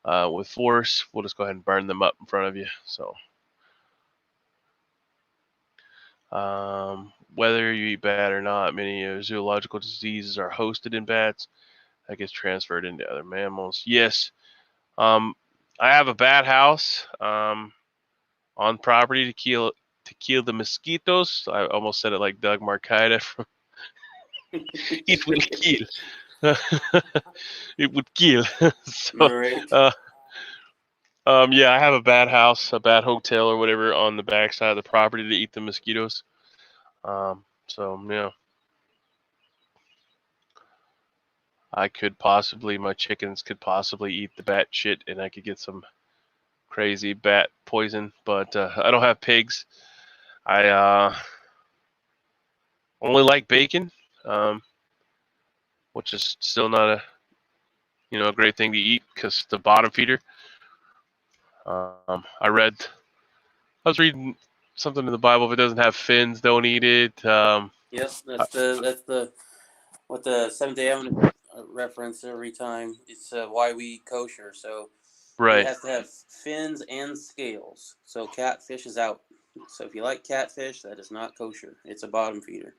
with force? We'll just go ahead and burn them up in front of you. So, whether you eat bat or not, many zoological diseases are hosted in bats. That gets transferred into other mammals. Yes, I have a bat house on property to kill the mosquitoes. I almost said it like Doug Marcaida from It Will Kill. It would kill. So, right. yeah, I have a bat house, a bat hotel or whatever on the backside of the property to eat the mosquitoes. So yeah, my chickens could possibly eat the bat shit, and I could get some crazy bat poison. But I don't have pigs. I only like bacon, which is still not a great thing to eat because the bottom feeder. I was reading something in the Bible. If it doesn't have fins, don't eat it. Yes, that's what the Seventh Day Adventist reference every time. It's why we eat kosher. So Right. It has to have fins and scales. So catfish is out. So if you like catfish, that is not kosher. It's a bottom feeder.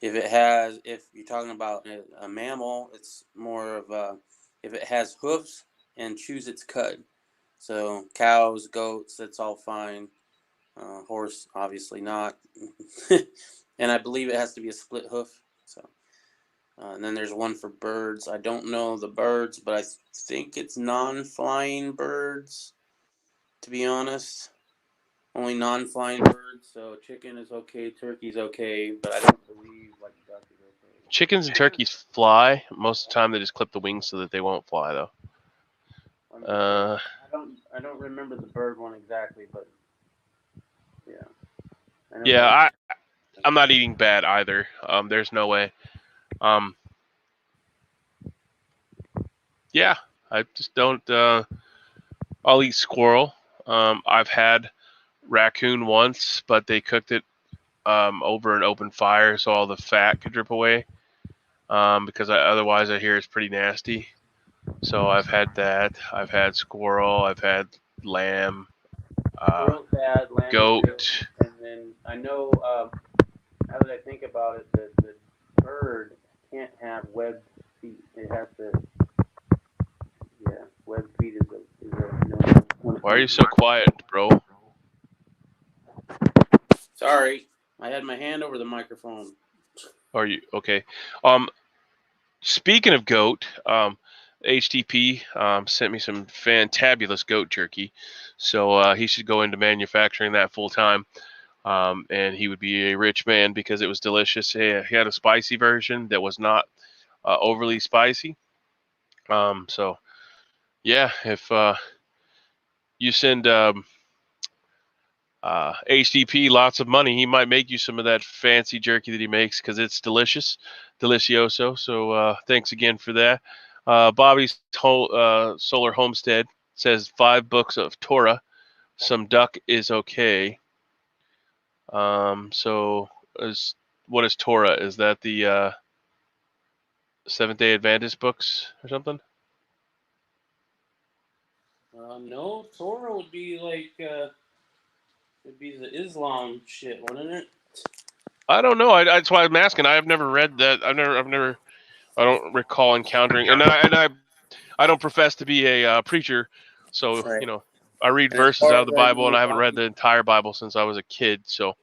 If you're talking about a mammal, it's more of if it has hoofs and chews its cud. So cows, goats, that's all fine. Horse, obviously not. And I believe it has to be a split hoof. So, and then there's one for birds. I don't know the birds, but I think it's non-flying birds, to be honest. Only non-flying birds. So chicken is okay, turkey's okay, but I don't believe like duck is okay. Chickens and turkeys fly. Most of the time, they just clip the wings so that they won't fly, though. I don't remember the bird one exactly, but yeah. Yeah, I'm not eating bad either. There's no way. Yeah, I just don't. I'll eat squirrel. I've had raccoon once, but they cooked it over an open fire, so all the fat could drip away. Because otherwise, I hear it's pretty nasty. So I've had that. I've had squirrel. I've had lamb, Squirrel's bad, lamb is good. goat. And then I know, now that I think about it, the bird can't have webbed feet. It has to, webbed feet is a no. Why are you so quiet, bro? Sorry, I had my hand over the microphone. Are you okay? Speaking of goat, HTP sent me some fantabulous goat jerky, so he should go into manufacturing that full time, and he would be a rich man because it was delicious. He had a spicy version that was not overly spicy. So yeah, if you send HTP lots of money, he might make you some of that fancy jerky that he makes because it's delicious, delicioso. So thanks again for that. Bobby's Solar Homestead says 5 books of Torah. Some duck is okay. So what is Torah? Is that the Seventh-day Adventist books or something? No, Torah would be like, it'd be the Islam shit, wouldn't it? I don't know. That's why I'm asking. I've never read that. I don't recall encountering, and I don't profess to be a preacher, so Right. I read And as verses far out of the as I Bible, and know, I haven't read Bobby, the entire Bible since I was a kid. So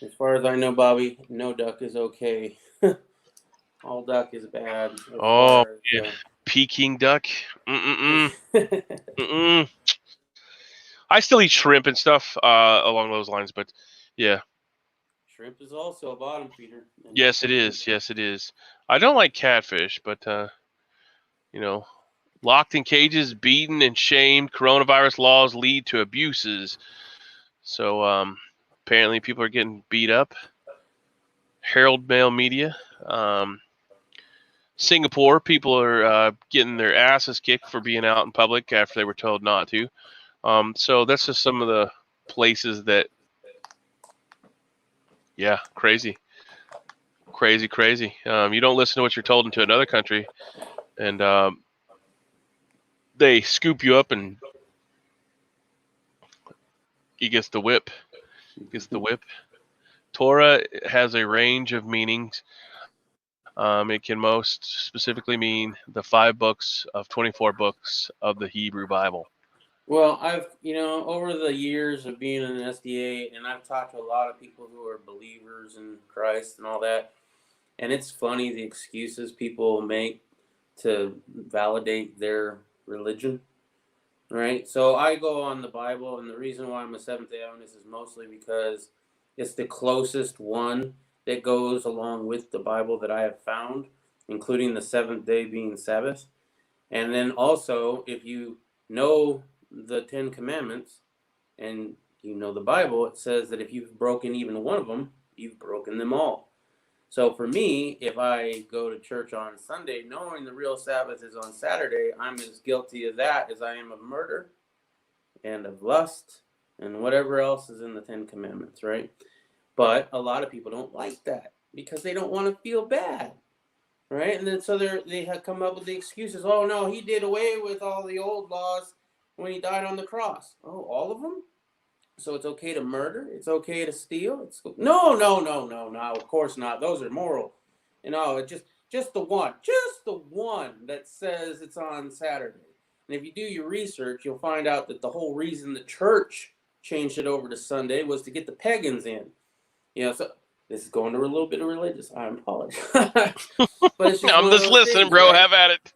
as far as I know, Bobby, no duck is okay. All duck is bad. As oh far yeah, as, Peking duck. Mm-mm. I still eat shrimp and stuff along those lines, but yeah. Shrimp is also a bottom feeder. Yes, it is. Yes, it is. I don't like catfish, but locked in cages, beaten and shamed. Coronavirus laws lead to abuses. So apparently, people are getting beat up. Herald Mail Media. Singapore, people are getting their asses kicked for being out in public after they were told not to. So that's just some of the places that, yeah, crazy. You don't listen to what you're told into another country, and they scoop you up, and he gets the whip. Torah has a range of meanings. It can most specifically mean the 5 books of 24 books of the Hebrew Bible. Well, I've, over the years of being in an SDA, and I've talked to a lot of people who are believers in Christ and all that, and it's funny the excuses people make to validate their religion, right? So I go on the Bible, and the reason why I'm a Seventh-day Adventist is mostly because it's the closest one that goes along with the Bible that I have found, including the 7th day being Sabbath. And then also, if you know the 10 Commandments and you know the Bible, it says that if you've broken even one of them, you've broken them all. So for me, if I go to church on Sunday knowing the real Sabbath is on Saturday, I'm as guilty of that as I am of murder and of lust and whatever else is in the 10 Commandments, right? But a lot of people don't like that because they don't want to feel bad, right? And then so they have come up with the excuses. Oh, no, he did away with all the old laws when he died on the cross. Oh, all of them? So it's okay to murder? It's okay to steal? No, of course not. Those are moral. Just the one that says it's on Saturday. And if you do your research, you'll find out that the whole reason the church changed it over to Sunday was to get the pagans in. So this is going to a little bit of religious. I apologize. But it's just I'm just listening, things, bro. right? Have at it.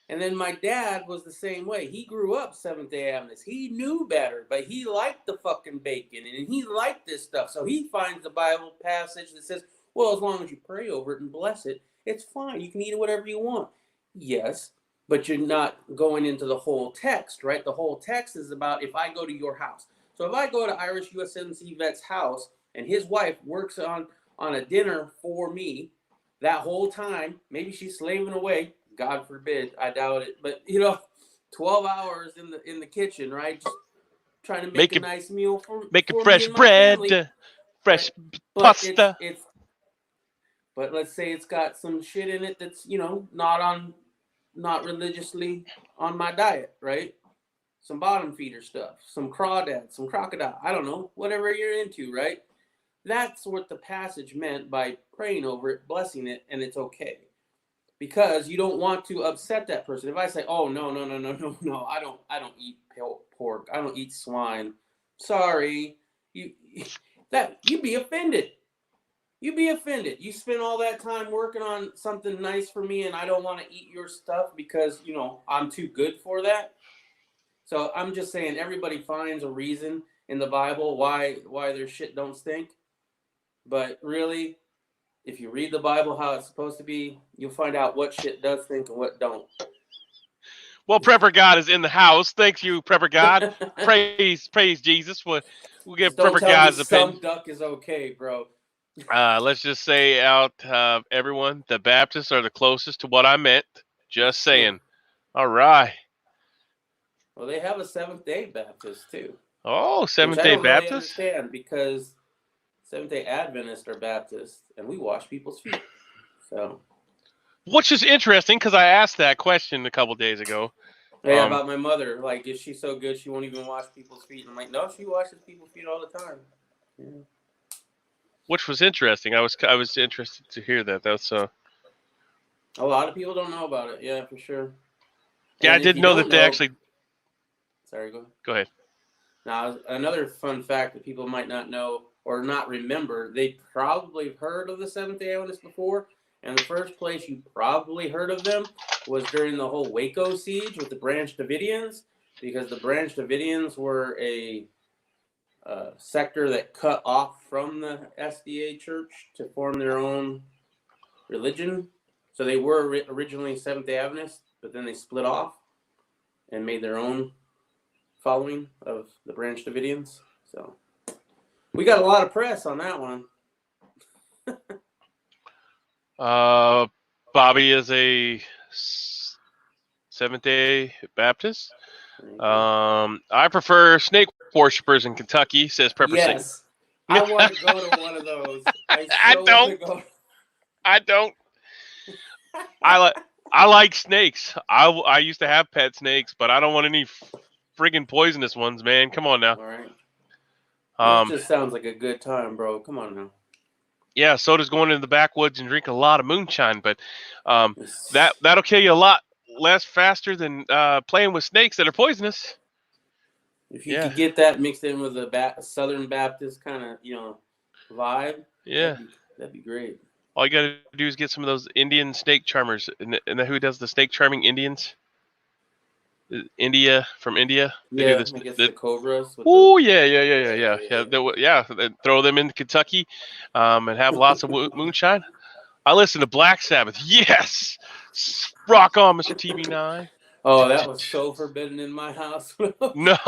And then my dad was the same way. He grew up Seventh-day Adventist. He knew better, but he liked the fucking bacon and he liked this stuff. So he finds the Bible passage that says, well, as long as you pray over it and bless it, it's fine. You can eat it whatever you want. Yes, but you're not going into the whole text, right? The whole text is about if I go to your house. So if I go to Irish USMC Vet's house and his wife works on a dinner for me that whole time. Maybe she's slaving away. God forbid, I doubt it. But 12 hours in the kitchen, right? Just trying to make a nice meal for me fresh and my bread, family. fresh But pasta. But let's say it's got some shit in it that's not religiously on my diet, right? Some bottom feeder stuff, some crawdad, some crocodile. I don't know, whatever you're into, right? That's what the passage meant by praying over it, blessing it, and it's okay. Because you don't want to upset that person. If I say, "Oh no, I don't eat pork. I don't eat swine." Sorry, you'd be offended. You'd be offended. You spend all that time working on something nice for me, and I don't want to eat your stuff because I'm too good for that. So I'm just saying, everybody finds a reason in the Bible why their shit don't stink. But really, if you read the Bible how it's supposed to be, you'll find out what shit does stink and what don't. Well, Prepper God is in the house. Thank you, Prepper God. praise Jesus. We'll get Prepper God's opinion. Some duck is okay, bro. Let's just say out everyone, the Baptists are the closest to what I meant. Just saying. All right. Well, they have a Seventh-day Baptist too. Oh, Seventh-day Baptist? Really understand, because Seventh-day Adventists are Baptists, and we wash people's feet. So, which is interesting, because I asked that question a couple days ago. Yeah, about my mother. Like, is she so good she won't even wash people's feet? And I'm like, no, she washes people's feet all the time. Yeah. Which was interesting. I was interested to hear that. That's a lot of people don't know about it. Yeah, for sure. Yeah, I didn't know that they actually. Sorry, go ahead. Now, another fun fact that people might not know or not remember, they probably heard of the Seventh-day Adventists before, and the first place you probably heard of them was during the whole Waco siege with the Branch Davidians, because the Branch Davidians were a sector that cut off from the SDA church to form their own religion. So they were originally Seventh-day Adventists, but then they split off and made their own following of the Branch Davidians. So we got a lot of press on that one. Bobby is a Seventh-day Baptist. I prefer snake worshippers in Kentucky, says Prepper Satan. Yes. I want to go to one of those. I don't. I like snakes. I used to have pet snakes, but I don't want any friggin' poisonous ones, man. Come on now. All right. This just sounds like a good time, bro. Come on now. Yeah, so does going into the backwoods and drinking a lot of moonshine, but that'll kill you a lot faster than playing with snakes that are poisonous. If you could get that mixed in with a Southern Baptist kind of vibe, that'd be great. All you gotta do is get some of those Indian snake charmers, and who does the snake charming Indians? From India. Yeah, I guess the cobras. Oh yeah. They throw them in Kentucky, and have lots of moonshine. I listen to Black Sabbath. Yes, rock on, Mr. TV9. Oh, that was so forbidden in my house. No.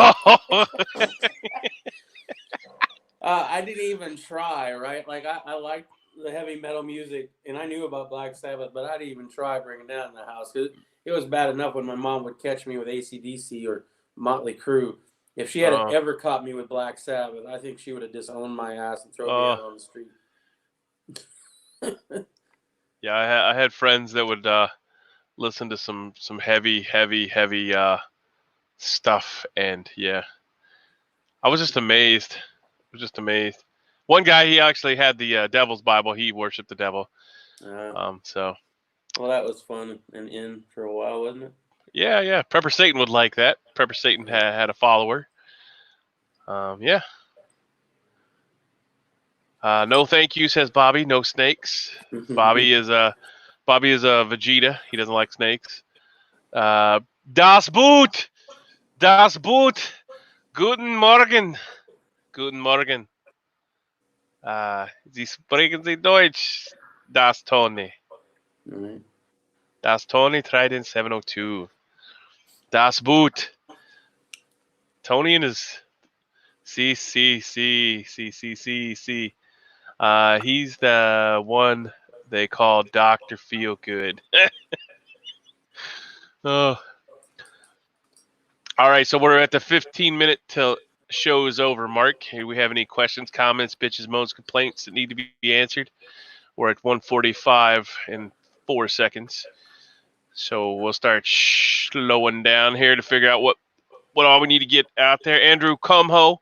I didn't even try. Right, like I liked the heavy metal music, and I knew about Black Sabbath, but I didn't even try bringing that in the house, because it was bad enough when my mom would catch me with AC/DC or Motley Crue. If she had ever caught me with Black Sabbath, I think she would have disowned my ass and thrown me out on the street. Yeah, I had friends that would listen to some heavy stuff, and I was just amazed. One guy, he actually had the Devil's Bible. He worshipped the devil. So. Well, that was fun and in for a while, wasn't it? Yeah. Prepper Satan would like that. Prepper Satan had a follower. No, thank you, says Bobby. No snakes. Bobby is a Vegeta. He doesn't like snakes. Das Boot. Guten Morgen. Sie sprechen Sie Deutsch. Das Tony. Mm-hmm. Das Tony Trident 702. Das Boot. Tony and his See. He's the one they call Dr. Feelgood. Oh. All right, so we're at the 15-minute till show is over, Mark. Do we have any questions, comments, bitches, moans, complaints that need to be answered? We're at 1:45 in 4 seconds. So we'll start slowing down here to figure out what all we need to get out there. Andrew Cumho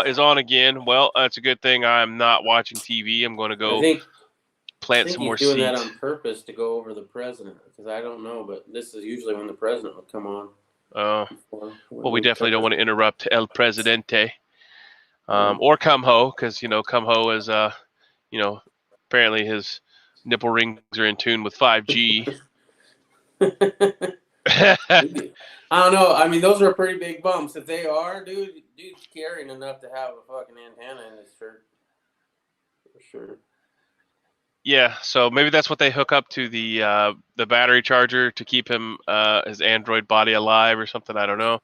is on again. Well, that's a good thing. I'm not watching TV. I'm going to go plant some more seeds. I think he's doing that on purpose to go over the president, because I don't know, but this is usually when the president would come on. Well, we definitely don't want to interrupt El Presidente or Cumho, because, Cumho is, apparently his nipple rings are in tune with 5G. I don't know. I mean, those are pretty big bumps. If they are, dude's carrying enough to have a fucking antenna in his shirt. For sure. Yeah, so maybe that's what they hook up to the battery charger to keep him his android body alive or something. I don't know.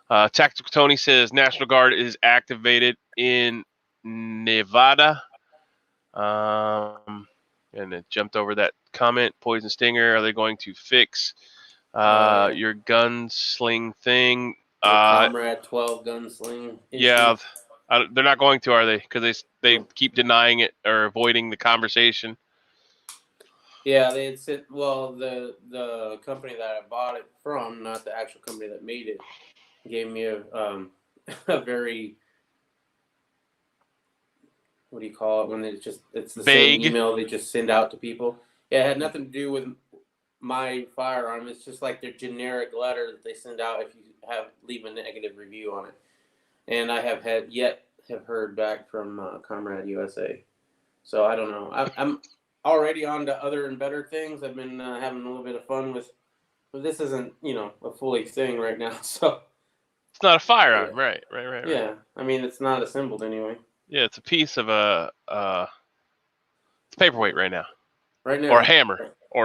Tactical Tony says National Guard is activated in Nevada. And it jumped over that comment. Poison Stinger. Are they going to fix your gunsling thing? Comrade 12 gunsling. Yeah. They're not going to, are they? Because they keep denying it or avoiding the conversation. Yeah, they had said, well, the company that I bought it from, not the actual company that made it, gave me a very, what do you call it when it's the vague. same email they just send out to people. Yeah, it had nothing to do with my firearm. It's just like their generic letter that they send out if you leave a negative review on it. And I have heard back from Comrade USA. So I don't know. I'm already on to other and better things. I've been having a little bit of fun with, but this isn't, a fully thing right now. So it's not a firearm, yeah. Right. Yeah, I mean, it's not assembled anyway. Yeah, it's a piece of it's a paperweight right now. Right now. Or a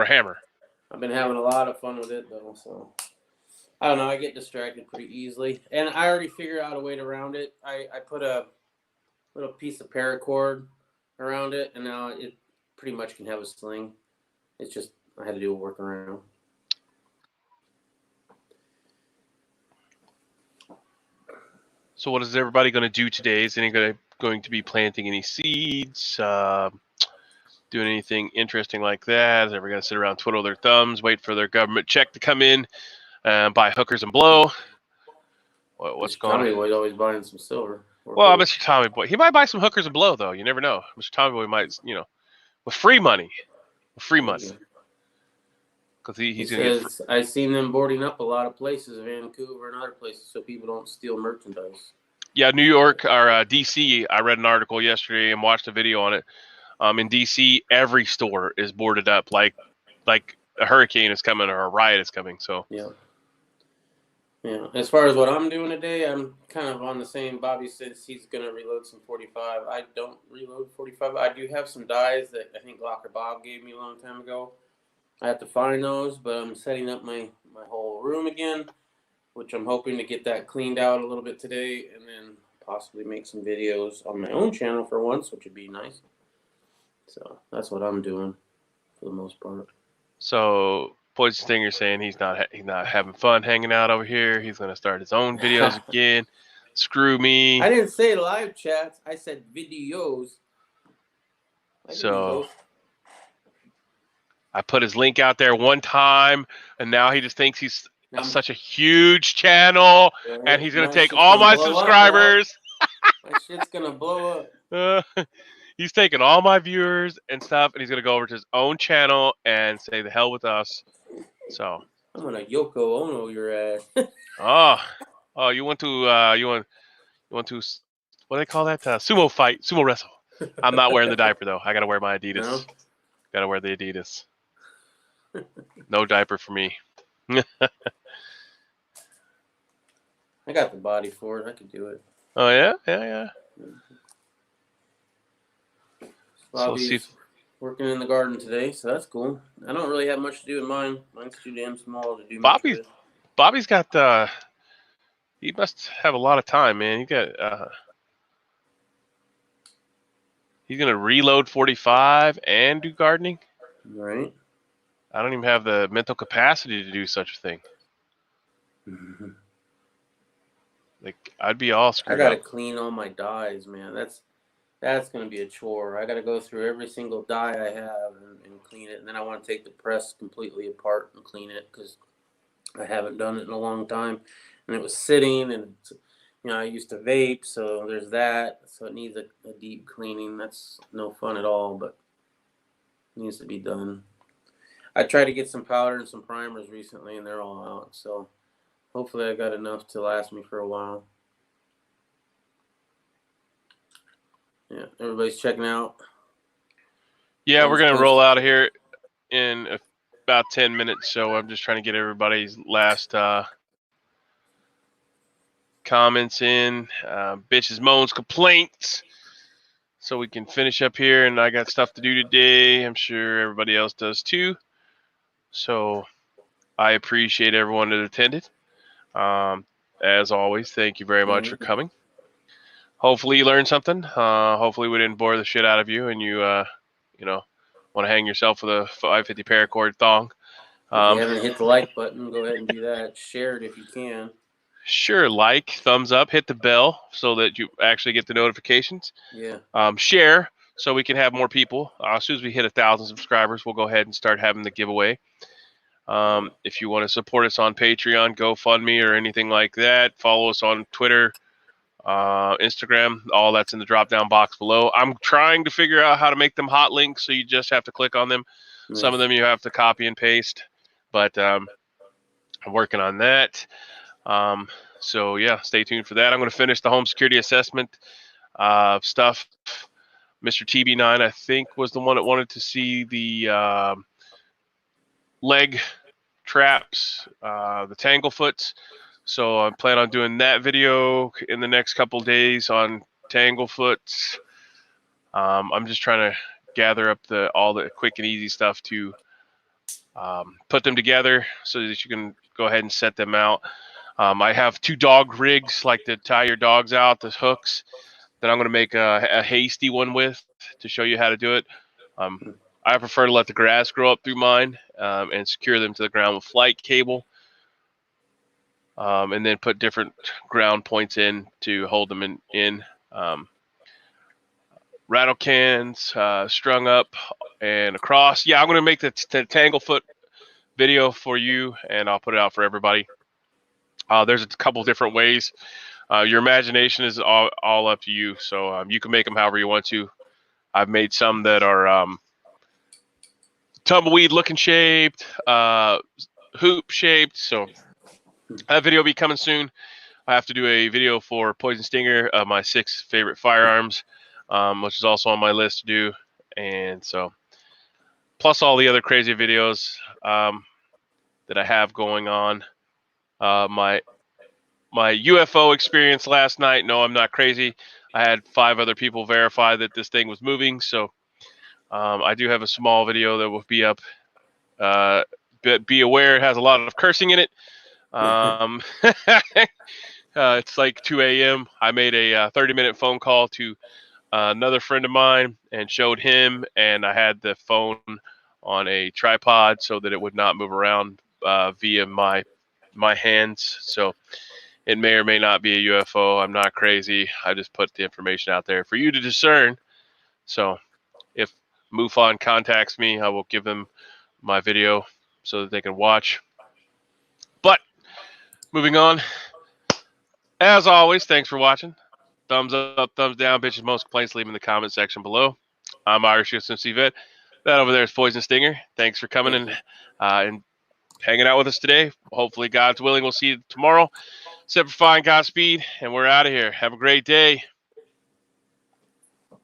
hammer. I've been having a lot of fun with it though, so. I don't know. I get distracted pretty easily, and I already figured out a way around it. I put a little piece of paracord around it, and now it pretty much can have a sling. It's just I had to do a workaround. So what is everybody going to do today? Is anybody going to be planting any seeds? Doing anything interesting like that? Is everybody going to sit around, twiddle their thumbs, wait for their government check to come in? Buy hookers and blow. What's going on? Tommy Boy's always buying some silver. Well, Mr. Tommy Boy, he might buy some hookers and blow though. You never know. Mr. Tommy Boy might, with free money, because he's going to. I've seen them boarding up a lot of places, Vancouver and other places, so people don't steal merchandise. Yeah, New York or DC. I read an article yesterday and watched a video on it. In DC, every store is boarded up, like a hurricane is coming or a riot is coming. So yeah. As far as what I'm doing today, I'm kind of on the same. Bobby says he's gonna reload some 45. I don't reload 45. I do have some dies that I think Locker Bob gave me a long time ago. I have to find those, but I'm setting up my whole room again, which I'm hoping to get that cleaned out a little bit today, and then possibly make some videos on my own channel for once, which would be nice. So that's what I'm doing for the most part. So Poison Stinger saying he's not having fun hanging out over here. He's gonna start his own videos again. Screw me. I didn't say live chats. I said videos. So I put his link out there one time, and now he just thinks he's such a huge channel, and he's gonna take all my subscribers. My shit's gonna blow up. He's taking all my viewers and stuff, and he's gonna go over to his own channel and say the hell with us. So I'm gonna Yoko Ono your ass. oh, you want to what do they call that? Sumo wrestle. I'm not wearing the diaper though. I gotta wear my Adidas. No? Gotta wear the Adidas. No diaper for me. I got the body for it. I could do it. Oh yeah. Bobby's working in the garden today, so that's cool. I don't really have much to do in mine. Mine's too damn small to do much with. Bobby's got he must have a lot of time, man. He got He's gonna reload 45 and do gardening. Right. I don't even have the mental capacity to do such a thing. Like, I'd be all I screwed gotta up. clean all my dyes, man. That's gonna be a chore. I gotta go through every single dye I have and clean it, and then I want to take the press completely apart and clean it because I haven't done it in a long time, and it was sitting, and I used to vape, so there's that. So it needs a deep cleaning. That's no fun at all, but it needs to be done. I tried to get some powder and some primers recently, and they're all out. So hopefully I got enough to last me for a while. Yeah, everybody's checking out. Yeah, we're gonna roll out of here in about 10 minutes. So I'm just trying to get everybody's last comments in, bitches, moans, complaints, so we can finish up here. And I got stuff to do today. I'm sure everybody else does too. So I appreciate everyone that attended. As always, thank you very much for coming. Hopefully you learned something. Hopefully we didn't bore the shit out of you, and you want to hang yourself with a 550 paracord thong. If you haven't hit the like button, go ahead and do that. Share it if you can. Sure, like, thumbs up, hit the bell so that you actually get the notifications. Yeah. Share so we can have more people. As soon as we hit 1,000 subscribers, we'll go ahead and start having the giveaway. If you want to support us on Patreon, GoFundMe, or anything like that, follow us on Twitter, Instagram. All that's in the drop-down box below. I'm trying to figure out how to make them hot links, so you just have to click on them. Nice. Some of them you have to copy and paste, but I'm working on that. So yeah, stay tuned for that. I'm going to finish the home security assessment stuff. Mr. TB9, I think, was the one that wanted to see the leg traps, the tanglefoots. So I plan on doing that video in the next couple of days on tanglefoots. I'm just trying to gather up all the quick and easy stuff to put them together so that you can go ahead and set them out. I have 2 dog rigs, like to tie your dogs out, the hooks, that I'm going to make a hasty one with to show you how to do it. I prefer to let the grass grow up through mine and secure them to the ground with flight cable, and then put different ground points in to hold them in. Rattle cans strung up and across. Yeah, I'm going to make the Tanglefoot video for you, and I'll put it out for everybody. There's a couple different ways. Your imagination is all up to you, so you can make them however you want to. I've made some that are tumbleweed looking shaped, hoop shaped, so that video will be coming soon. I have to do a video for Poison Stinger, my 6 favorite firearms, which is also on my list to do, and so plus all the other crazy videos that I have going on. My UFO experience last night. No, I'm not crazy. I had 5 other people verify that this thing was moving. So I do have a small video that will be up. But be aware, it has a lot of cursing in it. It's like 2 a.m. I made a 30-minute phone call to another friend of mine and showed him, and I had the phone on a tripod so that it would not move around via my hands. So it may or may not be a UFO. I'm not crazy. I just put the information out there for you to discern. So if MUFON contacts me, I will give them my video so that they can watch. But moving on, as always, thanks for watching. Thumbs up, thumbs down, bitches, most complaints, leave in the comment section below. I'm Irish USMC Vet. That over there is Poison Stinger. Thanks for coming and hanging out with us today. Hopefully, God's willing, we'll see you tomorrow. Semper Fi, Godspeed, and we're out of here. Have a great day.